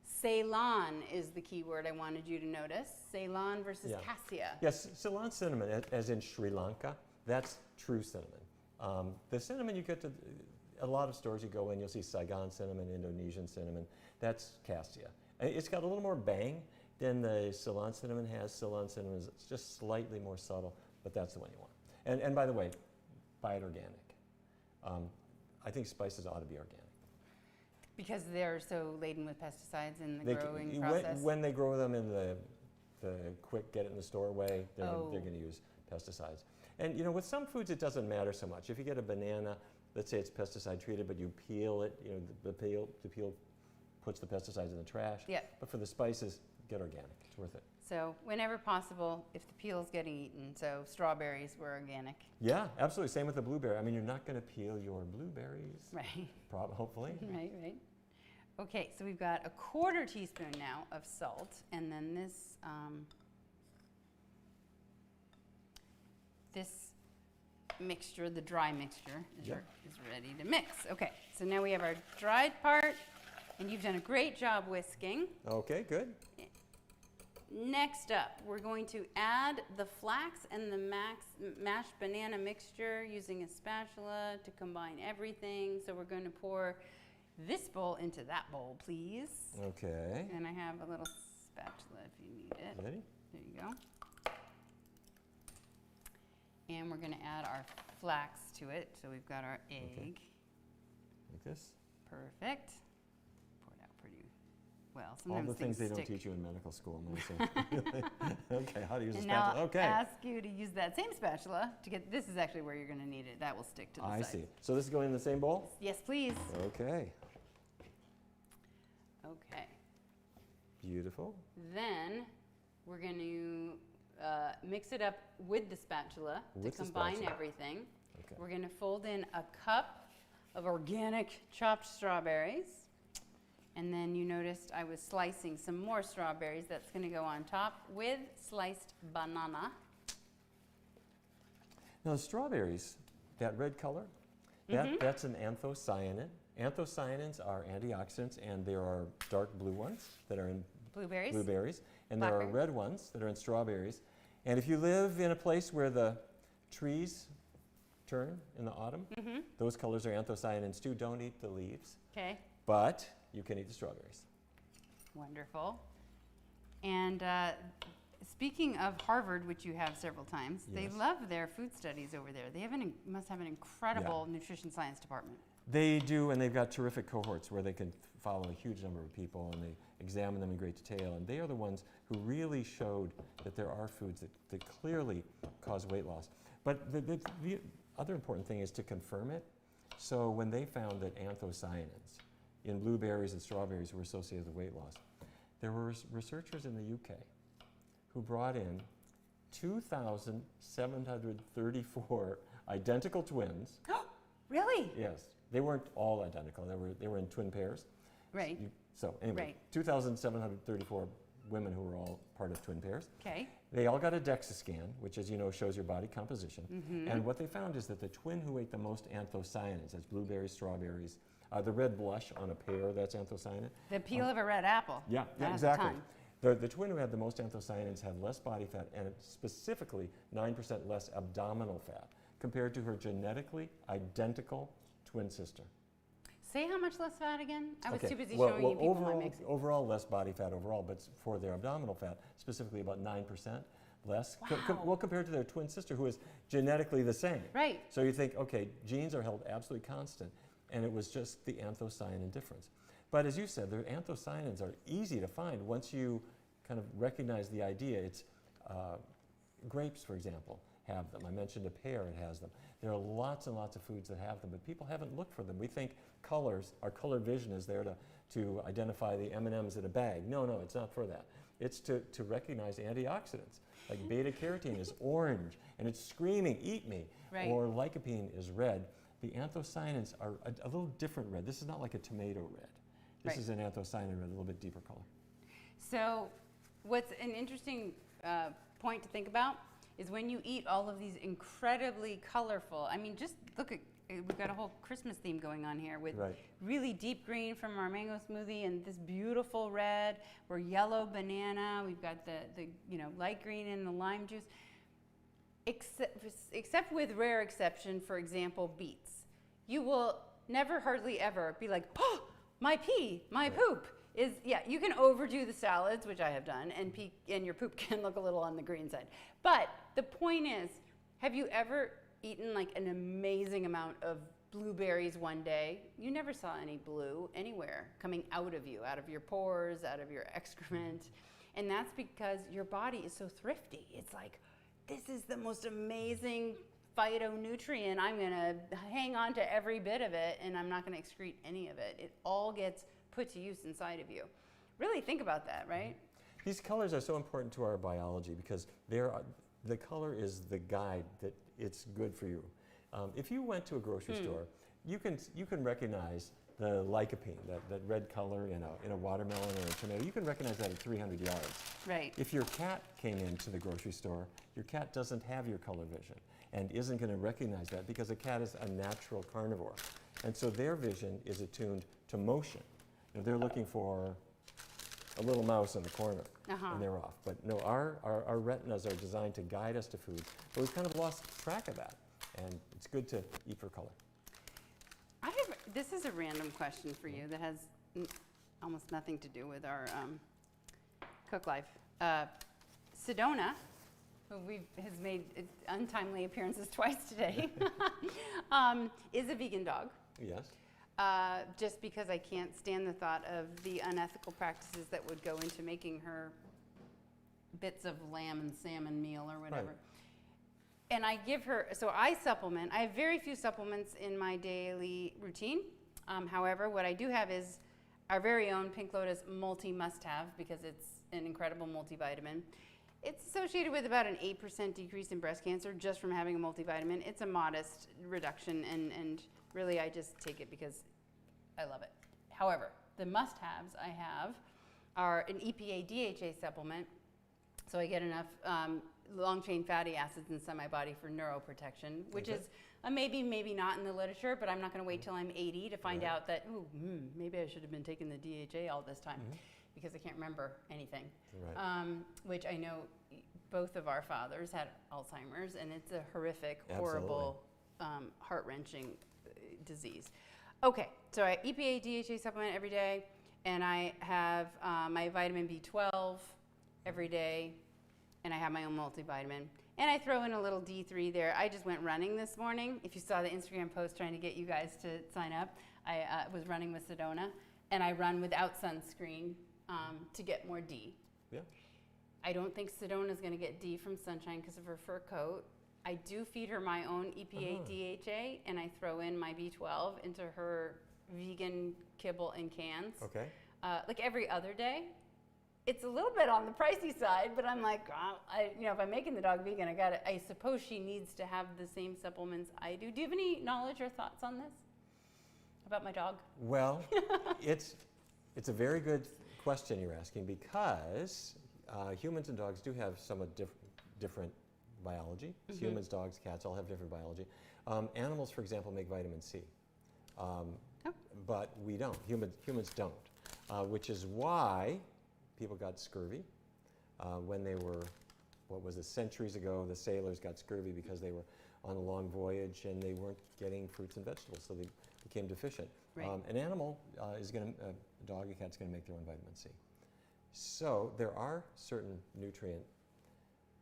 Ceylon is the key word I wanted you to notice. Ceylon versus cassia. Yes, Ceylon cinnamon, as in Sri Lanka, that's true cinnamon. The cinnamon you get to a lot of stores you go in, you'll see Saigon cinnamon, Indonesian cinnamon. That's cassia. It's got a little more bang than the Ceylon cinnamon has. Ceylon cinnamon is just slightly more subtle, but that's the one you want. And by the way, buy it organic. I think spices ought to be organic. Because they're so laden with pesticides in the growing process? When they grow them in the quick get it in the store way, they're going to use pesticides. And you know, with some foods it doesn't matter so much. If you get a banana, let's say it's pesticide treated, but you peel it, you know, the peel puts the pesticides in the trash. Yeah. But for the spices, get organic. It's worth it. So whenever possible, if the peel is getting eaten, so strawberries were organic. Yeah, absolutely. Same with the blueberry. I mean, you're not going to peel your blueberries. Right. Hopefully. Right, right. Okay, so we've got a 1/4 teaspoon now of salt, and then this mixture, the dry mixture, is ready to mix. Okay, so now we have our dried part, and you've done a great job whisking. Okay, good. Next up, we're going to add the flax and the mashed banana mixture using a spatula to combine everything. So we're going to pour this bowl into that bowl, please. Okay. And I have a little spatula if you need it. Ready? There you go. And we're going to add our flax to it. So we've got our egg. Okay. Like this? Perfect. Pour it out pretty well. All Sometimes the things they don't stick. teach you in medical school. Okay, how to use a And spatula. now Okay. ask you to use that same spatula to get, this is actually where you're going to need it. That will stick to the I side. see. So this is going in the same bowl? Yes, please. Okay. Okay. Beautiful. Then we're going to mix it up with the spatula With to the combine spatula. everything. Okay. We're going to fold in a cup of organic chopped strawberries. And then you noticed I was slicing some more strawberries. That's going to go on top with sliced banana. Now the strawberries, that red color, that's an anthocyanin. Anthocyanins are antioxidants, and there are dark blue ones that are in Blueberries. and there are Blackberries. red ones that are in strawberries. And if you live in a place where the trees turn in the autumn, those colors are anthocyanins too. Don't eat the leaves, Okay. but you can eat the strawberries. Wonderful. And speaking of Harvard, which you have several times, they Yes. love their food studies over there. They have must have an incredible nutrition science department. They do, and they've got terrific cohorts where they can follow a huge number of people, and they examine them in great detail. And they are the ones who really showed that there are foods that clearly cause weight loss. But the other important thing is to confirm it. So when they found that anthocyanins in blueberries and strawberries were associated with weight loss, there were researchers in the UK who brought in 2,734 identical twins. Really? Yes, they weren't all identical. They were in twin pairs. Right. So anyway, Right. 2,734 women who were all part of twin pairs. Okay. They all got a DEXA scan, which, as you know, shows your body composition. And what they found is that the twin who ate the most anthocyanins, that's blueberries, strawberries, the red blush on a pear, that's anthocyanin. The peel of a red apple. Yeah, That has a exactly. ton. The twin who had the most anthocyanins had less body fat, and specifically 9% less abdominal fat compared to her genetically identical twin sister. Say how much less fat again? I was Okay, too busy well, showing you people my overall, mixing. overall less body fat overall, but for their abdominal fat, specifically about 9% less. Wow. Compared to their twin sister, who is genetically the same. Right. So you think, okay, genes are held absolutely constant, and it was just the anthocyanin difference. But as you said, the anthocyanins are easy to find once you kind of recognize the idea. It's grapes, for example, have them. I mentioned a pear, it has them. There are lots and lots of foods that have them, but people haven't looked for them. We think colors, our color vision is there to identify the M&Ms in a bag. No, it's not for that. It's to recognize antioxidants. Like beta carotene is orange, and it's screaming, eat me. Right. Or lycopene is red. The anthocyanins are a little different red. This is not like a tomato red. This Right. is an anthocyanin red, a little bit deeper color. So what's an interesting point to think about is when you eat all of these incredibly colorful, I mean, just look at, we've got a whole Christmas theme going on here with Right. really deep green from our mango smoothie and this beautiful red. We're yellow banana. We've got the light green in the lime juice. Except with rare exception, for example, beets. You will never, hardly ever be like, oh, my pee, my poop. You can overdo the salads, which I have done, and your poop can look a little on the green side. But the point is, have you ever eaten like an amazing amount of blueberries one day? You never saw any blue anywhere coming out of you, out of your pores, out of your excrement. And that's because your body is so thrifty. It's like, this is the most amazing phytonutrient. I'm going to hang on to every bit of it, and I'm not going to excrete any of it. It all gets put to use inside of you. Really think about that, right? These colors are so important to our biology because the color is the guide that it's good for you. If you went to a grocery store, you can recognize the lycopene, that red color in a watermelon or a tomato. You can recognize that at 300 yards. Right. If your cat came into the grocery store, your cat doesn't have your color vision and isn't going to recognize that because a cat is a natural carnivore. And so their vision is attuned to motion. You know, they're looking for a little mouse in the corner, and they're off. But no, our retinas are designed to guide us to food, but we've kind of lost track of that, and it's good to eat for color. This is a random question for you that has almost nothing to do with our Cook Life. Sedona, who has made untimely appearances twice today, is a vegan dog. Yes. Just because I can't stand the thought of the unethical practices that would go into making her bits of lamb and salmon meal or whatever. Right. And I give her, so I supplement. I have very few supplements in my daily routine. However, what I do have is our very own Pink Lotus Multi Must-Have because it's an incredible multivitamin. It's associated with about an 8% decrease in breast cancer just from having a multivitamin. It's a modest reduction, and really I just take it because I love it. However, the must-haves I have are an EPA DHA supplement, so I get enough long-chain fatty acids inside my body for neuroprotection, which is a maybe, maybe not in the literature, but I'm not going to wait till I'm 80 to find out that, maybe I should have been taking the DHA all this time because I can't remember anything. Right. Which I know both of our fathers had Alzheimer's, and it's a horrific, horrible, heart-wrenching disease. Okay, so I EPA DHA supplement every day, and I have my vitamin B12 every day, and I have my own multivitamin. And I throw in a little D3 there. I just went running this morning. If you saw the Instagram post trying to get you guys to sign up, I was running with Sedona, and I run without sunscreen to get more D. Yeah. I don't think Sedona is going to get D from sunshine because of her fur coat. I do feed her my own EPA DHA, and I throw in my B12 into her vegan kibble in cans. Okay. Like every other day. It's a little bit on the pricey side, but I'm like, if I'm making the dog vegan, I suppose she needs to have the same supplements I do. Do you have any knowledge or thoughts on this about my dog? Well, it's a very good question you're asking because humans and dogs do have somewhat different biology. Humans, dogs, cats all have different biology. Animals, for example, make vitamin C, but we don't. Humans don't, which is why people got scurvy when they were, centuries ago, the sailors got scurvy because they were on a long voyage and they weren't getting fruits and vegetables, so they became deficient. Right. An animal a dog, a cat's going to make their own vitamin C. So there are certain nutrient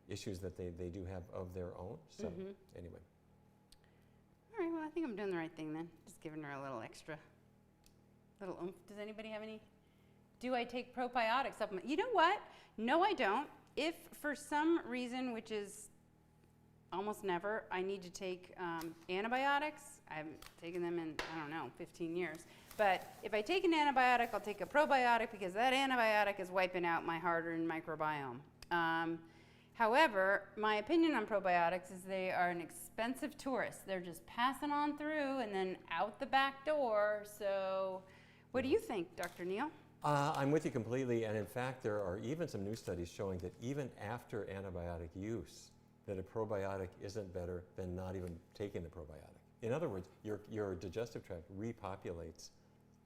issues that they do have of their own. So anyway. All right, well, I think I'm doing the right thing then. Just giving her a little extra, little oomph. Does anybody have any? Do I take probiotic supplement? You know what? No, I don't. If for some reason, which is almost never, I need to take antibiotics, I haven't taken them in, 15 years. But if I take an antibiotic, I'll take a probiotic because that antibiotic is wiping out my hard-earned microbiome. However, my opinion on probiotics is they are an expensive tourist. They're just passing on through and then out the back door. So what do you think, Dr. Neal? I'm with you completely, and in fact, there are even some new studies showing that even after antibiotic use, that a probiotic isn't better than not even taking the probiotic. In other words, your digestive tract repopulates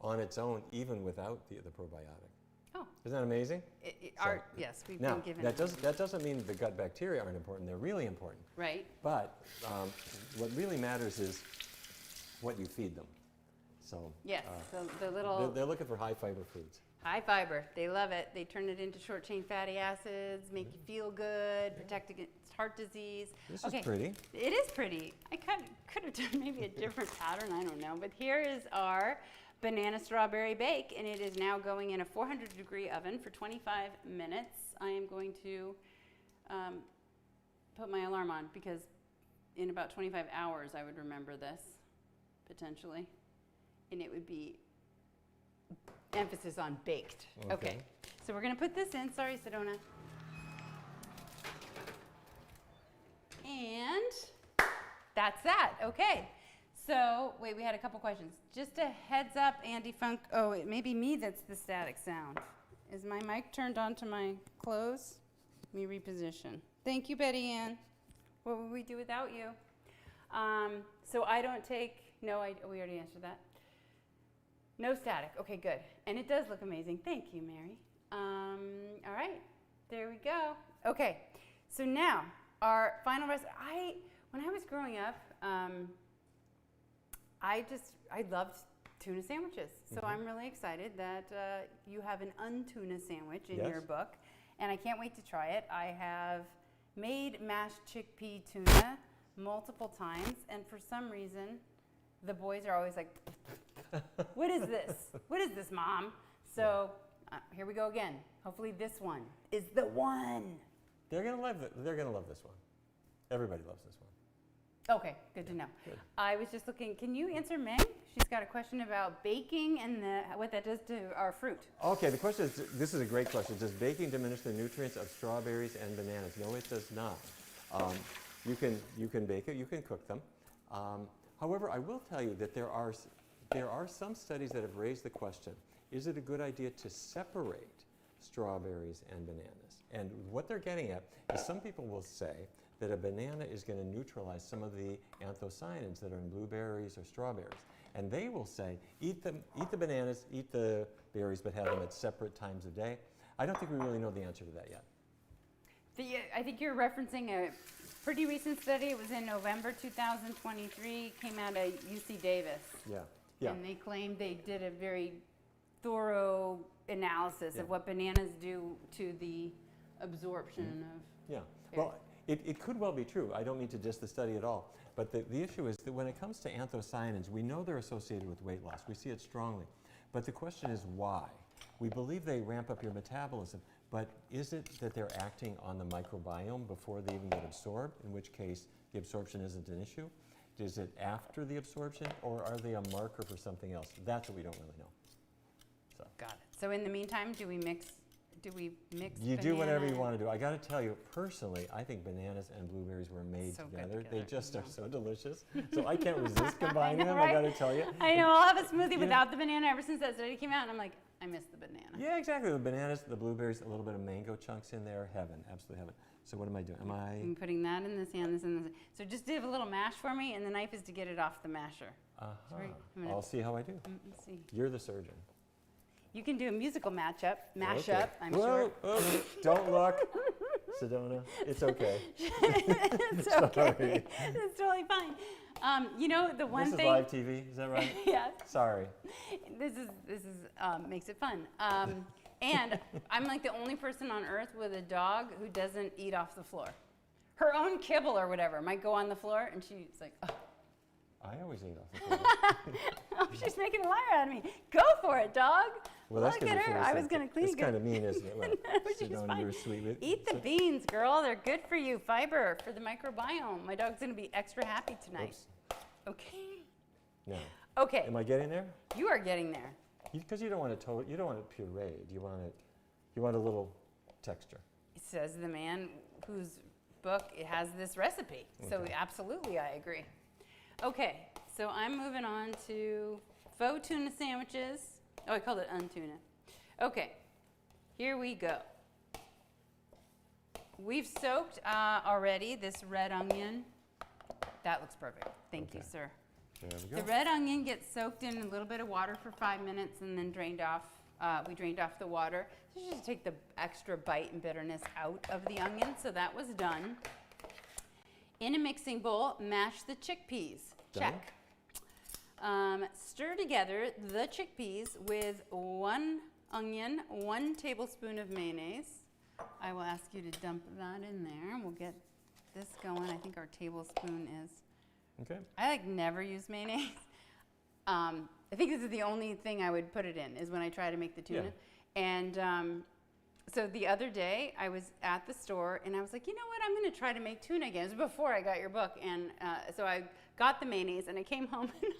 on its own, even without the probiotic. Oh. Isn't that amazing? Yes, we've now, been given that doesn't mean the gut bacteria aren't important. They're really important. Right. But what really matters is what you feed them. So yes, the little... They're looking for high fiber foods. High fiber. They love it. They turn it into short chain fatty acids, make you feel good, protect against heart disease. This is pretty. It is pretty. I could have done maybe a different pattern. I don't know. But here is our banana strawberry bake, and it is now going in a 400-degree oven for 25 minutes. I am going to put my alarm on because in about 25 hours, I would remember this, potentially. And it would be emphasis on baked. Okay. So we're going to put this in. Sorry, Sedona. And that's that. Okay. So, wait, we had a couple questions. Just a heads up, Andy Funk. Oh, it may be me that's the static sound. Is my mic turned on to my close? Let me reposition. Thank you, Betty Ann. What would we do without you? So I don't take, no, we already answered that. No static. Okay, good. And it does look amazing. Thank you, Mary. All right, there we go. Okay, so now our final recipe. When I was growing up, I loved tuna sandwiches. So I'm really excited that you have an un-tuna sandwich in your book, and I can't wait to try it. I have made mashed chickpea tuna multiple times, and for some reason, the boys are always like, what is this? What is this, Mom? So here we go again. Hopefully this one is the one. They're gonna love this one. Everybody loves this one. Okay, good to know. Good. I was just looking, can you answer Meg? She's got a question about baking and what that does to our fruit. Okay, the question is, this is a great question. Does baking diminish the nutrients of strawberries and bananas? No, it does not. You can bake it, you can cook them. However, I will tell you that there are some studies that have raised the question, is it a good idea to separate strawberries and bananas? And what they're getting at is some people will say that a banana is going to neutralize some of the anthocyanins that are in blueberries or strawberries. And they will say, eat the bananas, eat the berries, but have them at separate times of day. I don't think we really know the answer to that yet. I think you're referencing a pretty recent study. It was in November 2023, came out of UC Davis. Yeah. And they claimed they did a very thorough analysis of what bananas do to the absorption of berries. Well, it could well be true. I don't mean to diss the study at all. But the issue is that when it comes to anthocyanins, we know they're associated with weight loss. We see it strongly. But the question is why? We believe they ramp up your metabolism, but is it that they're acting on the microbiome before they even get absorbed, in which case the absorption isn't an issue? Is it after the absorption, or are they a marker for something else? That's what we don't really know. So. Got it. So in the meantime, do we mix You do whatever you want to do. I got to tell you, personally, I think bananas and blueberries were made together. They just are so delicious. So I can't resist combining them, right? I got to tell you. I know, I'll have a smoothie without the banana ever since that study came out, and I'm like, I miss the banana. Yeah, exactly. The bananas, the blueberries, a little bit of mango chunks in there. Heaven, absolute heaven. So what am I doing? I'm putting that in this hand, this in this. So just do a little mash for me, and the knife is to get it off the masher. I'll see how I do. Let's see. You're the surgeon. You can do a musical mashup, I'm Whoa, sure. Oh, don't look, Sedona. It's okay. It's okay. It's totally fine. You know, the one thing. This is live TV, is that right? Yeah. Sorry. This is makes it fun. And I'm like the only person on earth with a dog who doesn't eat off the floor. Her own kibble or whatever might go on the floor, and she's like, oh. I always eat off the floor. Oh, she's making a liar out of me. Go for it, dog. Well, Look at her. I was going to clean it. It's kind of mean, isn't it? Well, she's fine. You're sweet. Eat the beans, girl. They're good for you. Fiber for the microbiome. My dog's going to be extra happy tonight. Oops. Okay. No. Okay. Am I getting there? You are getting there. Because you don't want it pureed. You want a little texture. It says the man whose book has this recipe. Okay. So absolutely, I agree. Okay, so I'm moving on to faux tuna sandwiches. Oh, I called it un-tuna. Okay, here we go. We've soaked already this red onion. That looks perfect. Thank you, sir. There we go. The red onion gets soaked in a little bit of water for 5 minutes and then drained off. We drained off the water. This is just to take the extra bite and bitterness out of the onion. So that was done. In a mixing bowl, mash the chickpeas. Done. Check. Stir together the chickpeas with 1 onion, 1 tablespoon of mayonnaise. I will ask you to dump that in there. We'll get this going. I think our tablespoon is. Okay. I never use mayonnaise. I think this is the only thing I would put it in is when I try to make the tuna. Yeah. And So the other day, I was at the store, and I was like, you know what? I'm going to try to make tuna again. It was before I got your book, and so I got the mayonnaise, and I came home, and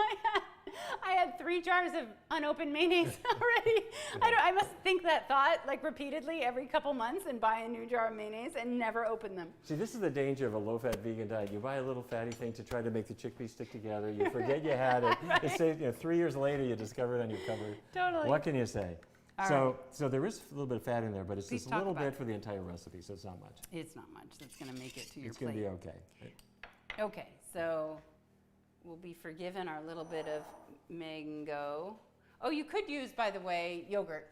I had 3 jars of unopened mayonnaise already. I must think that thought like repeatedly every couple months and buy a new jar of mayonnaise and never open them. See, this is the danger of a low-fat vegan diet. You buy a little fatty thing to try to make the chickpeas stick together. You forget you had it. Right. It says, 3 years later, you discover it on your cupboard. Totally. What can you say? All So there is a little bit of fat in there, but it's Please just a little talk about bit it. for the entire recipe, so it's not much. It's not much that's going to make it to your It's plate. going to be okay. Okay, so we'll be forgiven our little bit of mango. Oh, you could use, by the way, yogurt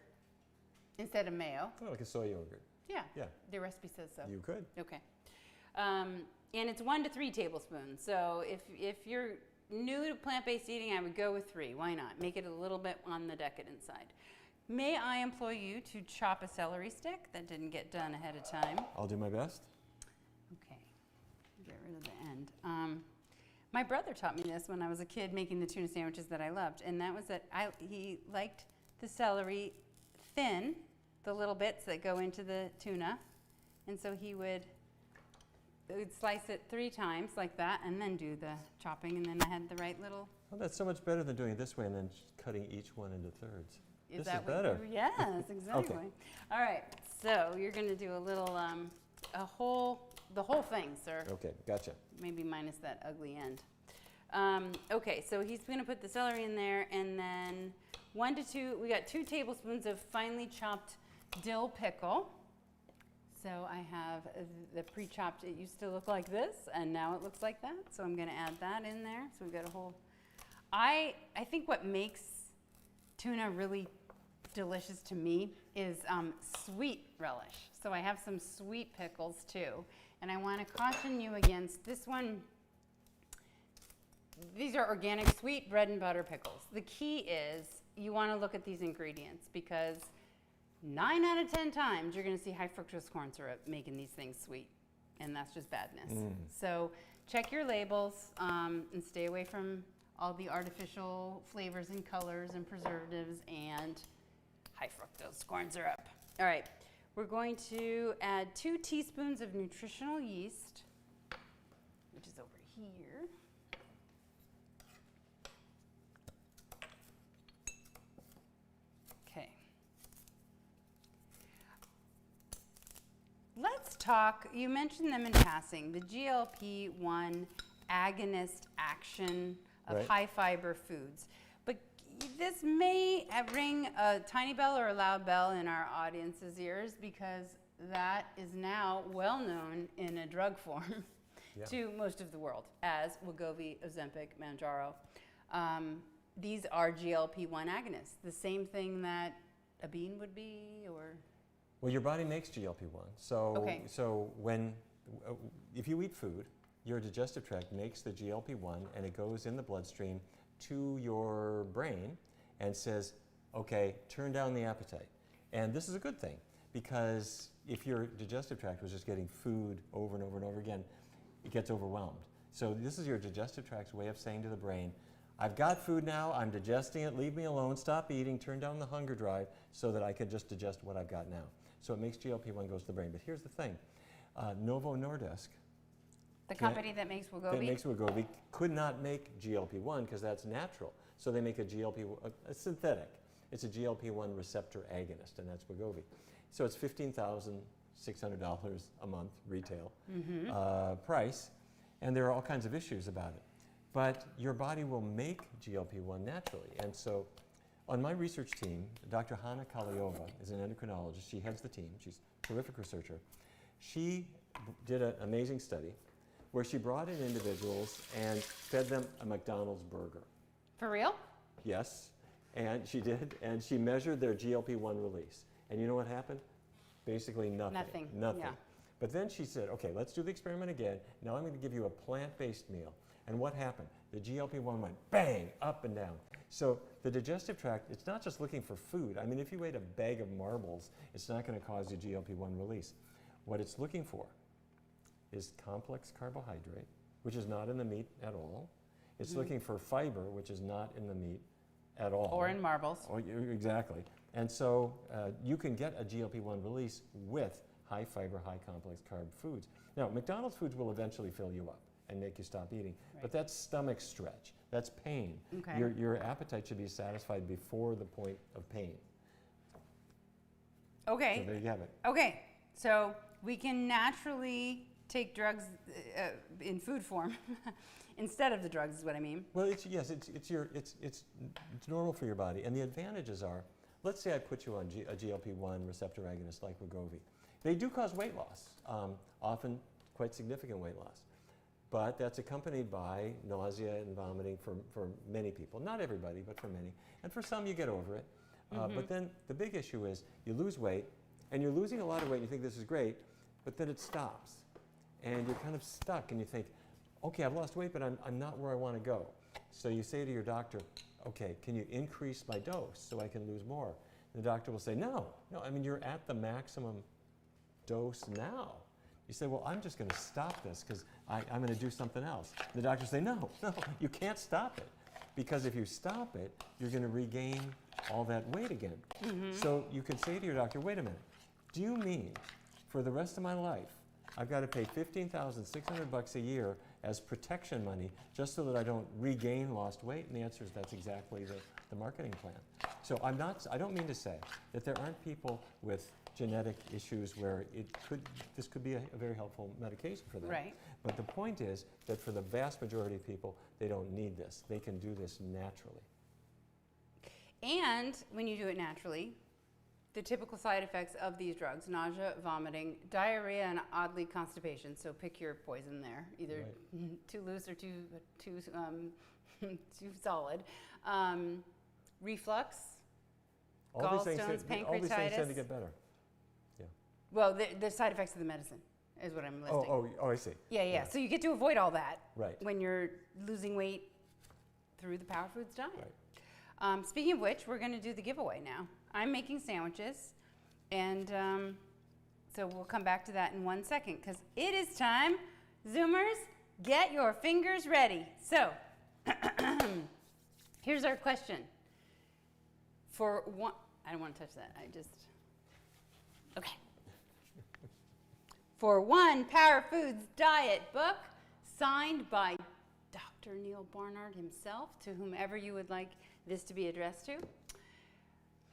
instead of mayo. Oh, like a soy yogurt. Yeah. Yeah. The recipe says so. You could. Okay. And it's 1 to 3 tablespoons. So if you're new to plant-based eating, I would go with 3. Why not? Make it a little bit on the decadent side. May I employ you to chop a celery stick? That didn't get done ahead of time. I'll do my best. Okay. Get rid of the end. My brother taught me this when I was a kid making the tuna sandwiches that I loved, and that was that he liked the celery thin, the little bits that go into the tuna, and so he would slice it 3 times like that, and then do the chopping, and then I had the right little. Well, that's so much better than doing it this way and then cutting each one into thirds. Is this that is what better. Yes, exactly. Okay. All right, so you're going to do a little, the whole thing, sir. Okay, gotcha. Maybe minus that ugly end. Okay, so he's going to put the celery in there, and then 1 to 2, we got 2 tablespoons of finely chopped dill pickle. So I have the pre-chopped, it used to look like this, and now it looks like that. So I'm going to add that in there. So we've got a whole, I think what makes tuna really delicious to me is sweet relish. So I have some sweet pickles too. And I want to caution you against this one. These are organic sweet bread and butter pickles. The key is you want to look at these ingredients because 9 out of 10 times you're going to see high fructose corn syrup making these things sweet, and that's just badness. So check your labels and stay away from all the artificial flavors and colors and preservatives and high fructose corn syrup. All right, we're going to add 2 teaspoons of nutritional yeast, which is over here. Okay. Let's talk, you mentioned them in passing, the GLP-1 agonist action of Right. high fiber foods. But this may ring a tiny bell or a loud bell in our audience's ears because that is now well known in a drug form to most of the world as Wegovy, Ozempic, Mounjaro. These are GLP-1 agonists, the same thing that a bean would be, or? Well, your body makes GLP-1. So, Okay. If you eat food, your digestive tract makes the GLP-1 and it goes in the bloodstream to your brain and says, okay, turn down the appetite. And this is a good thing because if your digestive tract was just getting food over and over and over again, it gets overwhelmed. So this is your digestive tract's way of saying to the brain, I've got food now, I'm digesting it, leave me alone, stop eating, turn down the hunger drive so that I can just digest what I've got now. So it makes GLP-1 goes to the brain. But here's the thing, Novo Nordisk, The company that makes Wegovy? could not make GLP-1 because that's natural. So they make a GLP-1, a synthetic. It's a GLP-1 receptor agonist, and that's Wegovy. So it's $15,600 a month retail price, and there are all kinds of issues about it. But your body will make GLP-1 naturally. And so on my research team, Dr. Hanna Kalayova is an endocrinologist. She heads the team. She's a terrific researcher. She did an amazing study where she brought in individuals and fed them a McDonald's burger. For real? Yes, and she did, and she measured their GLP-1 release. And you know what happened? Basically nothing. Nothing. Yeah. But then she said, okay, let's do the experiment again. Now I'm going to give you a plant-based meal. And what happened? The GLP-1 went bang, up and down. So the digestive tract, it's not just looking for food. I mean, if you ate a bag of marbles, it's not going to cause you GLP-1 release. What it's looking for is complex carbohydrate, which is not in the meat at all. It's looking for fiber, which is not in the meat at all. Or in marbles. Exactly. And so you can get a GLP-1 release with high fiber, high complex carb foods. Now, McDonald's foods will eventually fill you up and make you stop eating, but that's stomach stretch. That's pain. Okay. Your appetite should be satisfied before the point of pain. Okay. So there you have it. Okay. So we can naturally take drugs in food form instead of the drugs, is what I mean. Well, it's normal for your body, and the advantages are, let's say I put you on a GLP-1 receptor agonist like Wegovy. They do cause weight loss, often quite significant weight loss. But that's accompanied by nausea and vomiting for many people. Not everybody, but for many. And for some, you get over it. But then the big issue is you lose weight, and you're losing a lot of weight, and you think this is great, but then it stops. And you're kind of stuck, and you think, okay, I've lost weight, but I'm not where I want to go. So you say to your doctor, okay, can you increase my dose so I can lose more? And the doctor will say, no, I mean, you're at the maximum dose now. You say, well, I'm just going to stop this because I'm going to do something else. The doctor say, no, you can't stop it. Because if you stop it, you're going to regain all that weight again. So you can say to your doctor, wait a minute, do you mean for the rest of my life, I've got to pay $15,600 a year as protection money just so that I don't regain lost weight? And the answer is that's exactly the marketing plan. So I don't mean to say that there aren't people with genetic issues where this could be a very helpful medication for them. Right. But the point is that for the vast majority of people, they don't need this. They can do this naturally. And when you do it naturally, the typical side effects of these drugs, nausea, vomiting, diarrhea, and oddly constipation. So pick your poison there, either too loose or too solid. Reflux, gallstones, pancreatitis. All these things tend to get better. Yeah. Well, the side effects of the medicine is what I'm listing. Oh, I see. Yeah. So you get to avoid all that when you're losing weight through the Power Foods diet. Right. Speaking of which, we're going to do the giveaway now. I'm making sandwiches, and so we'll come back to that in 1 second because it is time. Zoomers, get your fingers ready. So here's our question. For one, I don't want to touch that. Okay. For one Power Foods diet book signed by Dr. Neal Barnard himself, to whomever you would like this to be addressed to.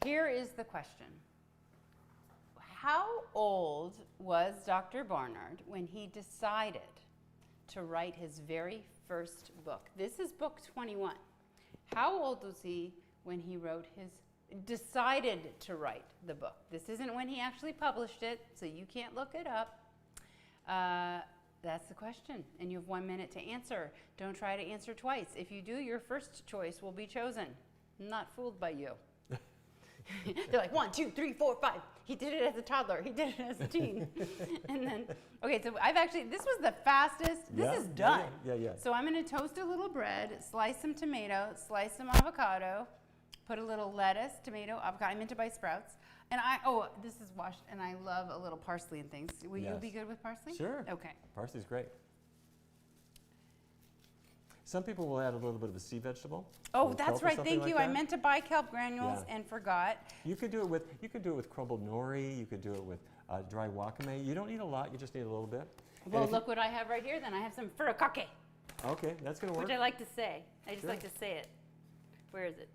Here is the question. How old was Dr. Barnard when he decided to write his very first book? This is book 21. How old was he when he decided to write the book? This isn't when he actually published it, so you can't look it up. That's the question, and you have 1 minute to answer. Don't try to answer twice. If you do, your first choice will be chosen. I'm not fooled by you. They're like 1, 2, 3, 4, 5. He did it as a toddler. He did it as a teen. And then, okay, so this was the fastest. This is done. Yeah. So I'm going to toast a little bread, slice some tomato, slice some avocado, put a little lettuce, tomato, avocado. I meant to buy sprouts. And this is washed, and I love a little parsley and things. Will you be good with parsley? Sure. Okay. Parsley's great. Some people will add a little bit of a sea vegetable. Oh, that's right. Thank you. Like I meant to buy kelp granules and forgot. You could do it with crumbled nori. You could do it with dry wakame. You don't need a lot. You just need a little bit. Well, look what I have right here. Then I have some furikake. Okay, that's gonna work. Which I like to say. I just like to say it. Where is it?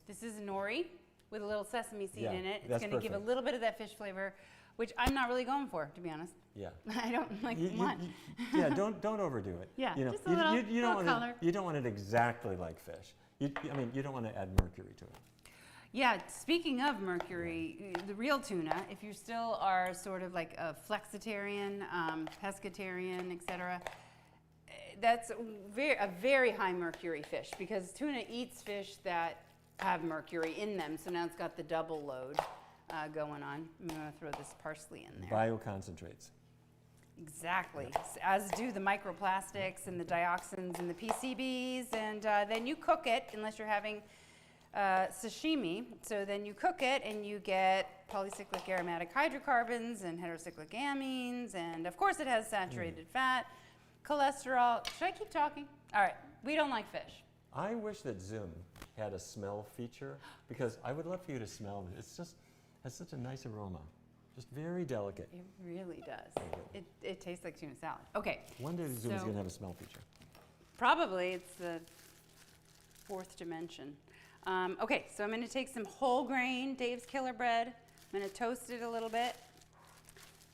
This is nori with a little sesame seed in it. It's going to give a little bit of that fish flavor, which I'm not really going for, to be honest. Yeah. I don't want. Don't overdo it. Yeah, just a little color. You don't want it exactly like fish. You don't want to add mercury to it. Yeah, speaking of mercury, the real tuna, if you still are sort of like a flexitarian, pescatarian, etc., that's a very high mercury fish because tuna eats fish that have mercury in them. So now it's got the double load going on. I'm going to throw this parsley in there. Bioconcentrates. Exactly, as do the microplastics and the dioxins and the PCBs. And then you cook it, unless you're having sashimi. So then you cook it and you get polycyclic aromatic hydrocarbons and heterocyclic amines. And of course it has saturated fat. cholesterol. Should I keep talking? All right, we don't like fish. I wish that Zoom had a smell feature because I would love for you to smell it. It's just has such a nice aroma, just very delicate. It really does. It tastes like tuna salad. Okay. One day Zoom is going to have a smell feature. Probably it's the fourth dimension. Okay, so I'm going to take some whole grain Dave's Killer Bread. I'm going to toast it a little bit,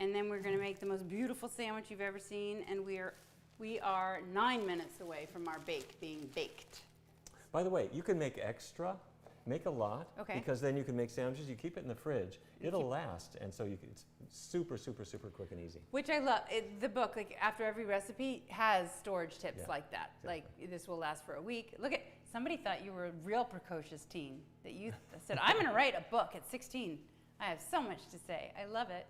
and then we're going to make the most beautiful sandwich you've ever seen. And we are 9 minutes away from our bake being baked. By the way, you can make extra, make a lot, Okay. because then you can make sandwiches. You keep it in the fridge, it'll last, and so it's super, super, super quick and easy. Which I love. The book, like after every recipe, has storage tips Yeah, like that. exactly. Like this will last for a week. Look at somebody thought you were a real precocious teen. That you said, I'm going to write a book at 16. I have so much to say. I love it.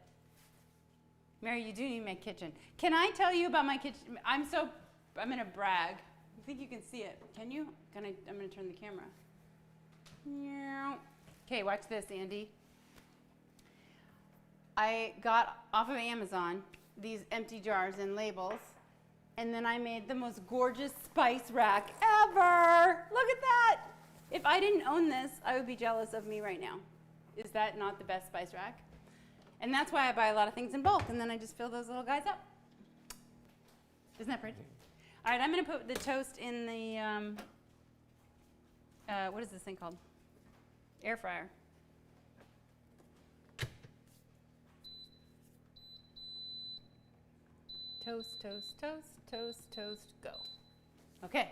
Mary, you do need my kitchen. Can I tell you about my kitchen? I'm going to brag. I think you can see it. Can you? I'm going to turn the camera. Okay, watch this, Andy. I got off of Amazon these empty jars and labels, and then I made the most gorgeous spice rack ever. Look at that. If I didn't own this, I would be jealous of me right now. Is that not the best spice rack? And that's why I buy a lot of things in bulk, and then I just fill those little guys up. Isn't that pretty? All right, I'm going to put the toast in the, what is this thing called? Air fryer. Toast, toast, toast, toast, toast, go. Okay.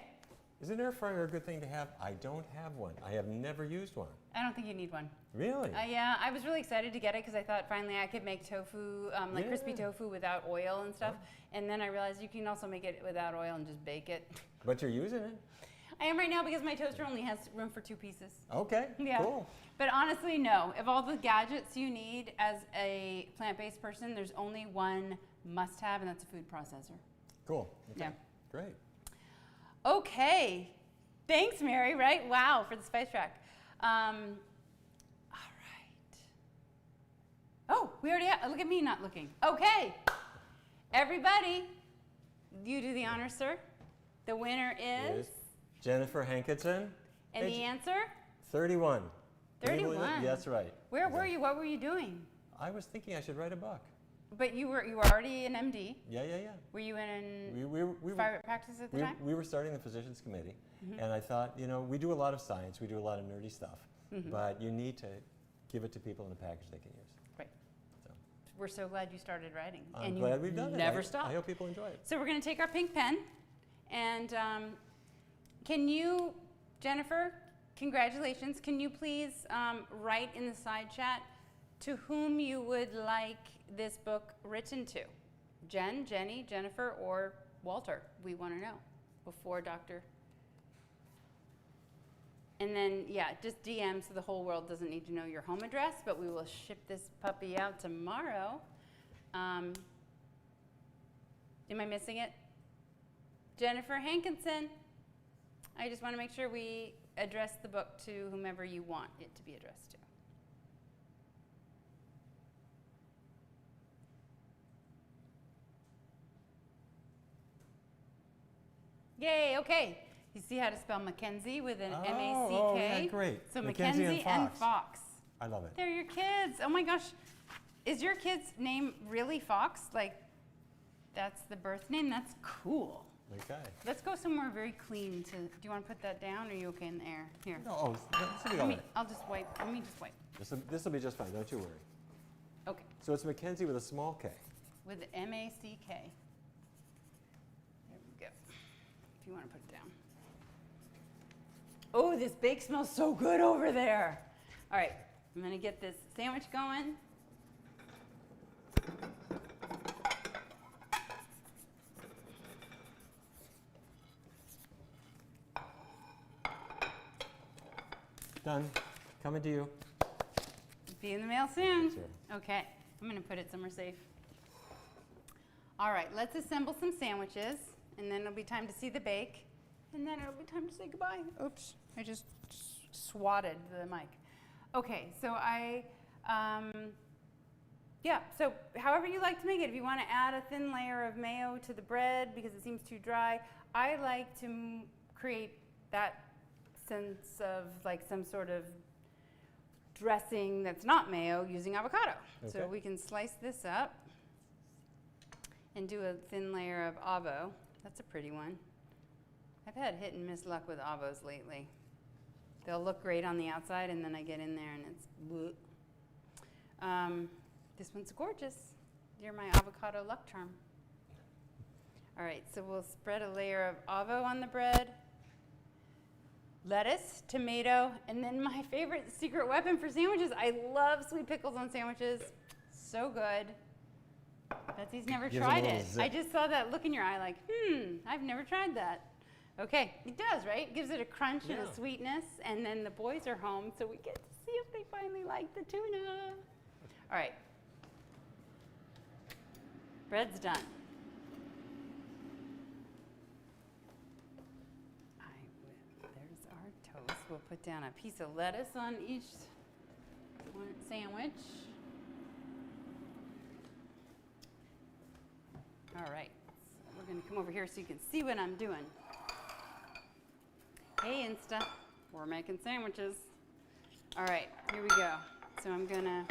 Is an air fryer a good thing to have? I don't have one. I have never used one. I don't think you need one. Really? Yeah, I was really excited to get it because I thought finally I could make tofu, like crispy tofu without oil and stuff. And then I realized you can also make it without oil and just bake it. But you're using it? I am right now because my toaster only has room for 2 pieces. Okay, Yeah. cool. But honestly, no. Of all the gadgets you need as a plant-based person, there's only one must-have, and that's a food processor. Cool. Okay. Yeah. Great. Okay. Thanks, Mary, right? Wow, for the spice rack. All right. Oh, we already have, look at me not looking. Okay. Everybody, you do the honors, sir. The winner is? Jennifer Hankinson. And the answer? 31. 31. Yeah, that's right. Where were you? What were you doing? I was thinking I should write a book. But you were already an MD. Yeah. Were you in We private practice at the time? we were starting the physicians committee, and I thought, we do a lot of science, we do a lot of nerdy stuff, but you need to give it to people in a package they can use. Right. So We're so glad you started writing. I'm and glad you we've done it. never stopped. I hope people enjoy it. So we're going to take our pink pen, and can you, Jennifer, congratulations. Can you please write in the side chat to whom you would like this book written to? Jen, Jenny, Jennifer, or Walter? We want to know before Dr. And then, yeah, just DM so the whole world doesn't need to know your home address, but we will ship this puppy out tomorrow. Am I missing it? Jennifer Hankinson. I just want to make sure we address the book to whomever you want it to be addressed to. Yay, okay. You see how to spell Mackenzie with an M-A-C-K? Oh, yeah, great. So Mackenzie Mackenzie and and Fox. I love it. They're your kids. Oh my gosh. Is your kid's name really Fox? Like, that's the birth name? That's cool. Okay. Let's go somewhere very clean to, do you want to put that down, or are you okay in the air? Here. No, this will be all right. I'll just wipe. Let me just wipe. This will be just fine. Don't you worry. Okay. So it's Mackenzie with a small K. With the M-A-C-K. There we go. If you want to put it down. Oh, this bake smells so good over there. All right. I'm going to get this sandwich going. Done. Coming to you. Be in the mail soon. Sure. Okay. I'm going to put it somewhere safe. All right. Let's assemble some sandwiches, and then it'll be time to see the bake, and then it'll be time to say goodbye. Oops. I just swatted the mic. Okay. So Yeah, so however you like to make it. If you want to add a thin layer of mayo to the bread because it seems too dry, I like to create that sense of like some sort of dressing that's not mayo using avocado. Okay. So we can slice this up and do a thin layer of avo. That's a pretty one. I've had hit and miss luck with avos lately. They'll look great on the outside and then I get in there and it's bleh. This one's gorgeous. You're my avocado luck charm. All right, so we'll spread a layer of avo on the bread, lettuce, tomato, and then my favorite secret weapon for sandwiches. I love sweet pickles on sandwiches. So good. Betsy's never tried it. I just saw that look in your eye like, I've never tried that. Okay, it does, right? It gives it a crunch and a sweetness, and then the boys are home, so we get to see if they finally like the tuna. All right. Bread's done. There's our toast. We'll put down a piece of lettuce on each sandwich. All right. So we're going to come over here so you can see what I'm doing. Hey, Insta. We're making sandwiches. All right, here we go. So I'm going to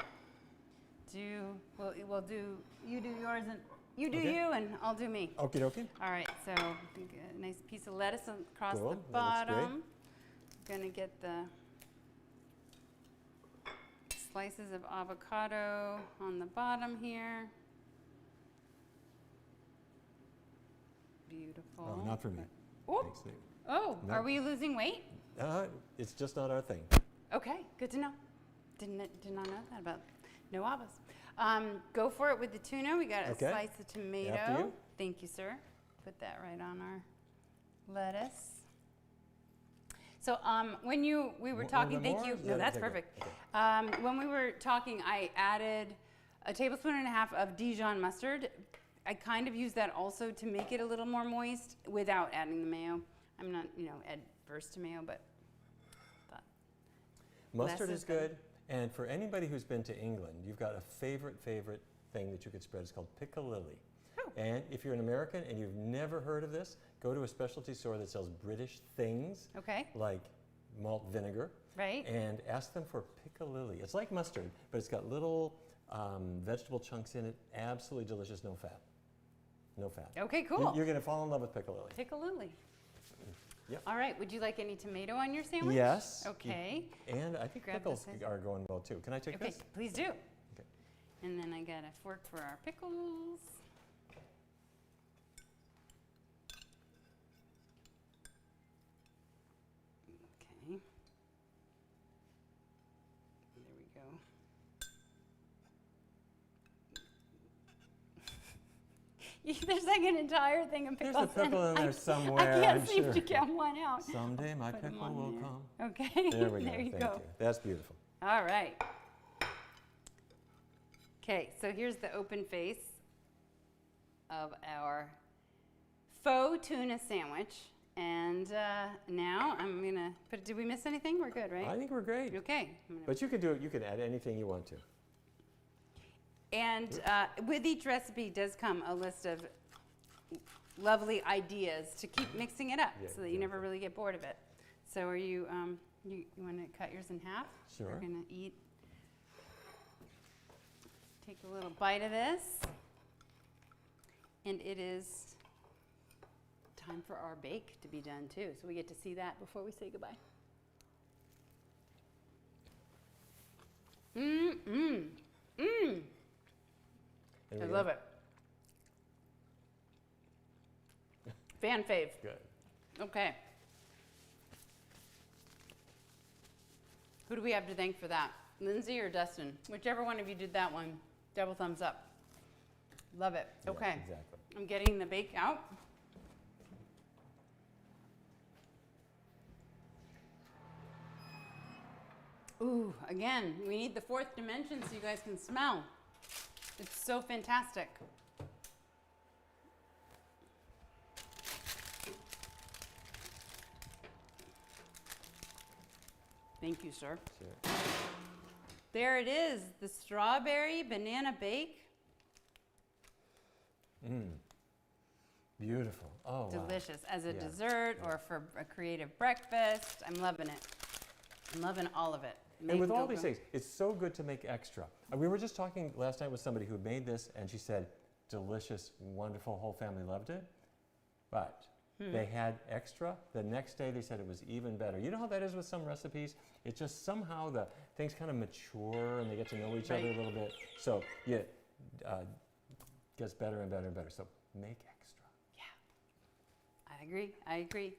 we'll do, you do yours and you do you and I'll do me. Okie dokie. All right, so a nice piece of lettuce across Cool. the bottom. Gonna get the slices of avocado on the bottom here. Beautiful. Oh, not for me. Oh, Thanks, Nick. oh, No. Are we losing weight? It's just not our thing. Okay, good to know. Did not know that about no avos. Go for it with the tuna. We got a slice of tomato. After you. Thank you, sir. Put that right on our lettuce. So when we were talking, thank you. No, that's perfect. Okay. When we were talking, I added a tablespoon and a half of Dijon mustard. I kind of use that also to make it a little more moist without adding the mayo. I'm not, adverse to mayo, but mustard is good. And for anybody who's been to England, you've got a favorite thing that you could spread. It's called piccalilli. Oh. And if you're an American and you've never heard of this, go to a specialty store that sells British things, like malt vinegar, and ask them for piccalilli. It's like mustard, but it's got little vegetable chunks in it. Absolutely delicious, no fat. No fat. Okay, cool. You're going to fall in love with piccalilli. Piccalilli. Yep. All right, would you like any tomato on your sandwich? Yes. Okay. And I think pickles are going well too. Can I take this? Okay, please do. Okay. And then I got a fork for our pickles. Okay. There we go. There's like an entire thing of pickles. There's a pickle in there somewhere. I can't seem to get one out. Someday my pickle will come. Okay. There we go. There you Thank go. you. That's beautiful. All right. Okay, so here's the open face of our faux tuna sandwich. And now I'm going to put, did we miss anything? We're good, right? I think we're great. Okay. But you could do it, you could add anything you want to. And with each recipe does come a list of lovely ideas to keep mixing it up so that you never really get bored of it. So are you, you want to cut yours in half? Sure. We're going to take a little bite of this. And it is time for our bake to be done too. So we get to see that before we say goodbye. I love it. Fan fave. Good. Okay. Who do we have to thank for that? Lindsay or Dustin? Whichever one of you did that one, double thumbs up. Love it. Okay. Yes, exactly. I'm getting the bake out. Ooh, again, we need the fourth dimension so you guys can smell. It's so fantastic. Thank you, sir. Sure. There it is, the strawberry banana bake. Beautiful. Oh, Delicious. As a Yeah. dessert or for a creative breakfast. I'm loving it. I'm loving all of it. And with all Go these Go. things, it's so good to make extra. We were just talking last night with somebody who made this, and she said, delicious, wonderful, whole family loved it. But they had extra. The next day they said it was even better. You know how that is with some recipes? It's just somehow the things kind of mature and they get to know each other a little bit. So yeah, gets better and better and better. So make extra. I agree. I agree.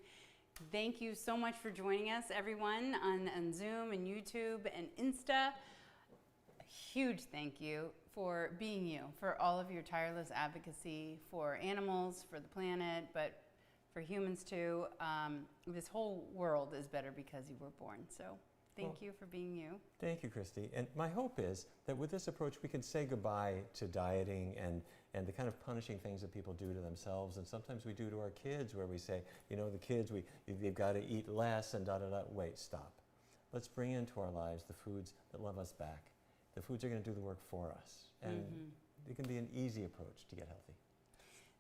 Thank you so much for joining us, everyone, on Zoom and YouTube and Insta. A huge thank you for being you, for all of your tireless advocacy for animals, for the planet, but for humans too. This whole world is better because you were born. So thank you for being you. Thank you, Kristi. And my hope is that with this approach, we can say goodbye to dieting and the kind of punishing things that people do to themselves. And sometimes we do to our kids where we say, you know, the kids, they've got to eat less and da-da-da. Wait, stop. Let's bring into our lives the foods that love us back. The foods are going to do the work for us. And it can be an easy approach to get healthy.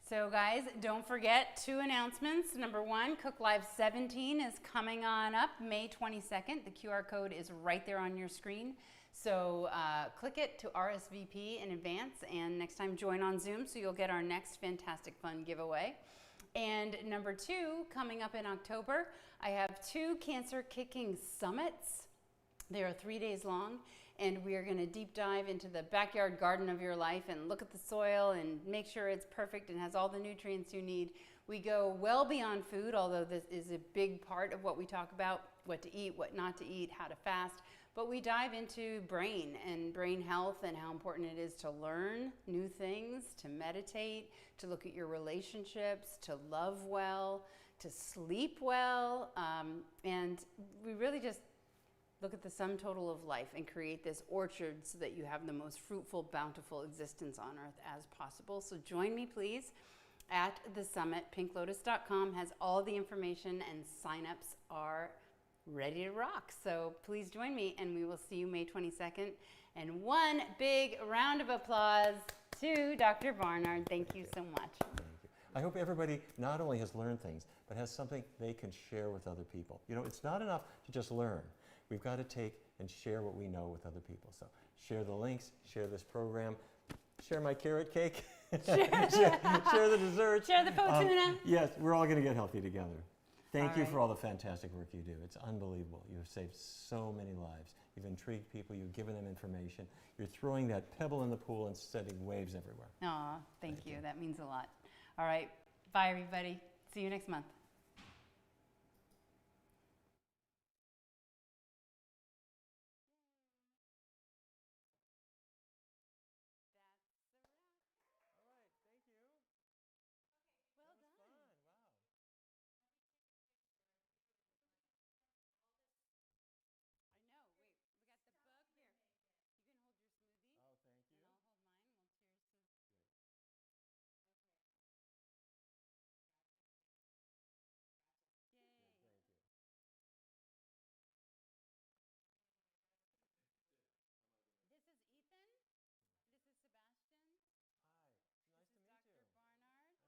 So guys, don't forget 2 announcements. Number 1, Cook Live 17 is coming on up May 22nd. The QR code is right there on your screen. So click it to RSVP in advance, and next time join on Zoom so you'll get our next fantastic fun giveaway. And number 2, coming up in October, I have 2 cancer kicking summits. They are 3 days long. And we are going to deep dive into the backyard garden of your life and look at the soil and make sure it's perfect and has all the nutrients you need. We go well beyond food, although this is a big part of what we talk about, what to eat, what not to eat, how to fast. But we dive into brain and brain health and how important it is to learn new things, to meditate, to look at your relationships, to love well, to sleep well. And we really just look at the sum total of life and create this orchard so that you have the most fruitful, bountiful existence on earth as possible. So join me, please, at the summit. pinklotus.com has all the information and signups are ready to rock. So please join me, and we will see you May 22nd. And one big round of applause to Dr. Barnard. Thank you so much. Thank you. I hope everybody not only has learned things, but has something they can share with other people. You know, it's not enough to just learn. We've got to take and share what we know with other people. So share the links, share this program, share my carrot cake, share the dessert. Share the faux tuna. Yes, we're all going to get healthy together. Thank All you right. for all the fantastic work you do. It's unbelievable. You've saved so many lives. You've intrigued people. You've given them information. You're throwing that pebble in the pool and sending waves everywhere. Aw, thank you. That means a lot. All right. Bye, everybody. See you next month.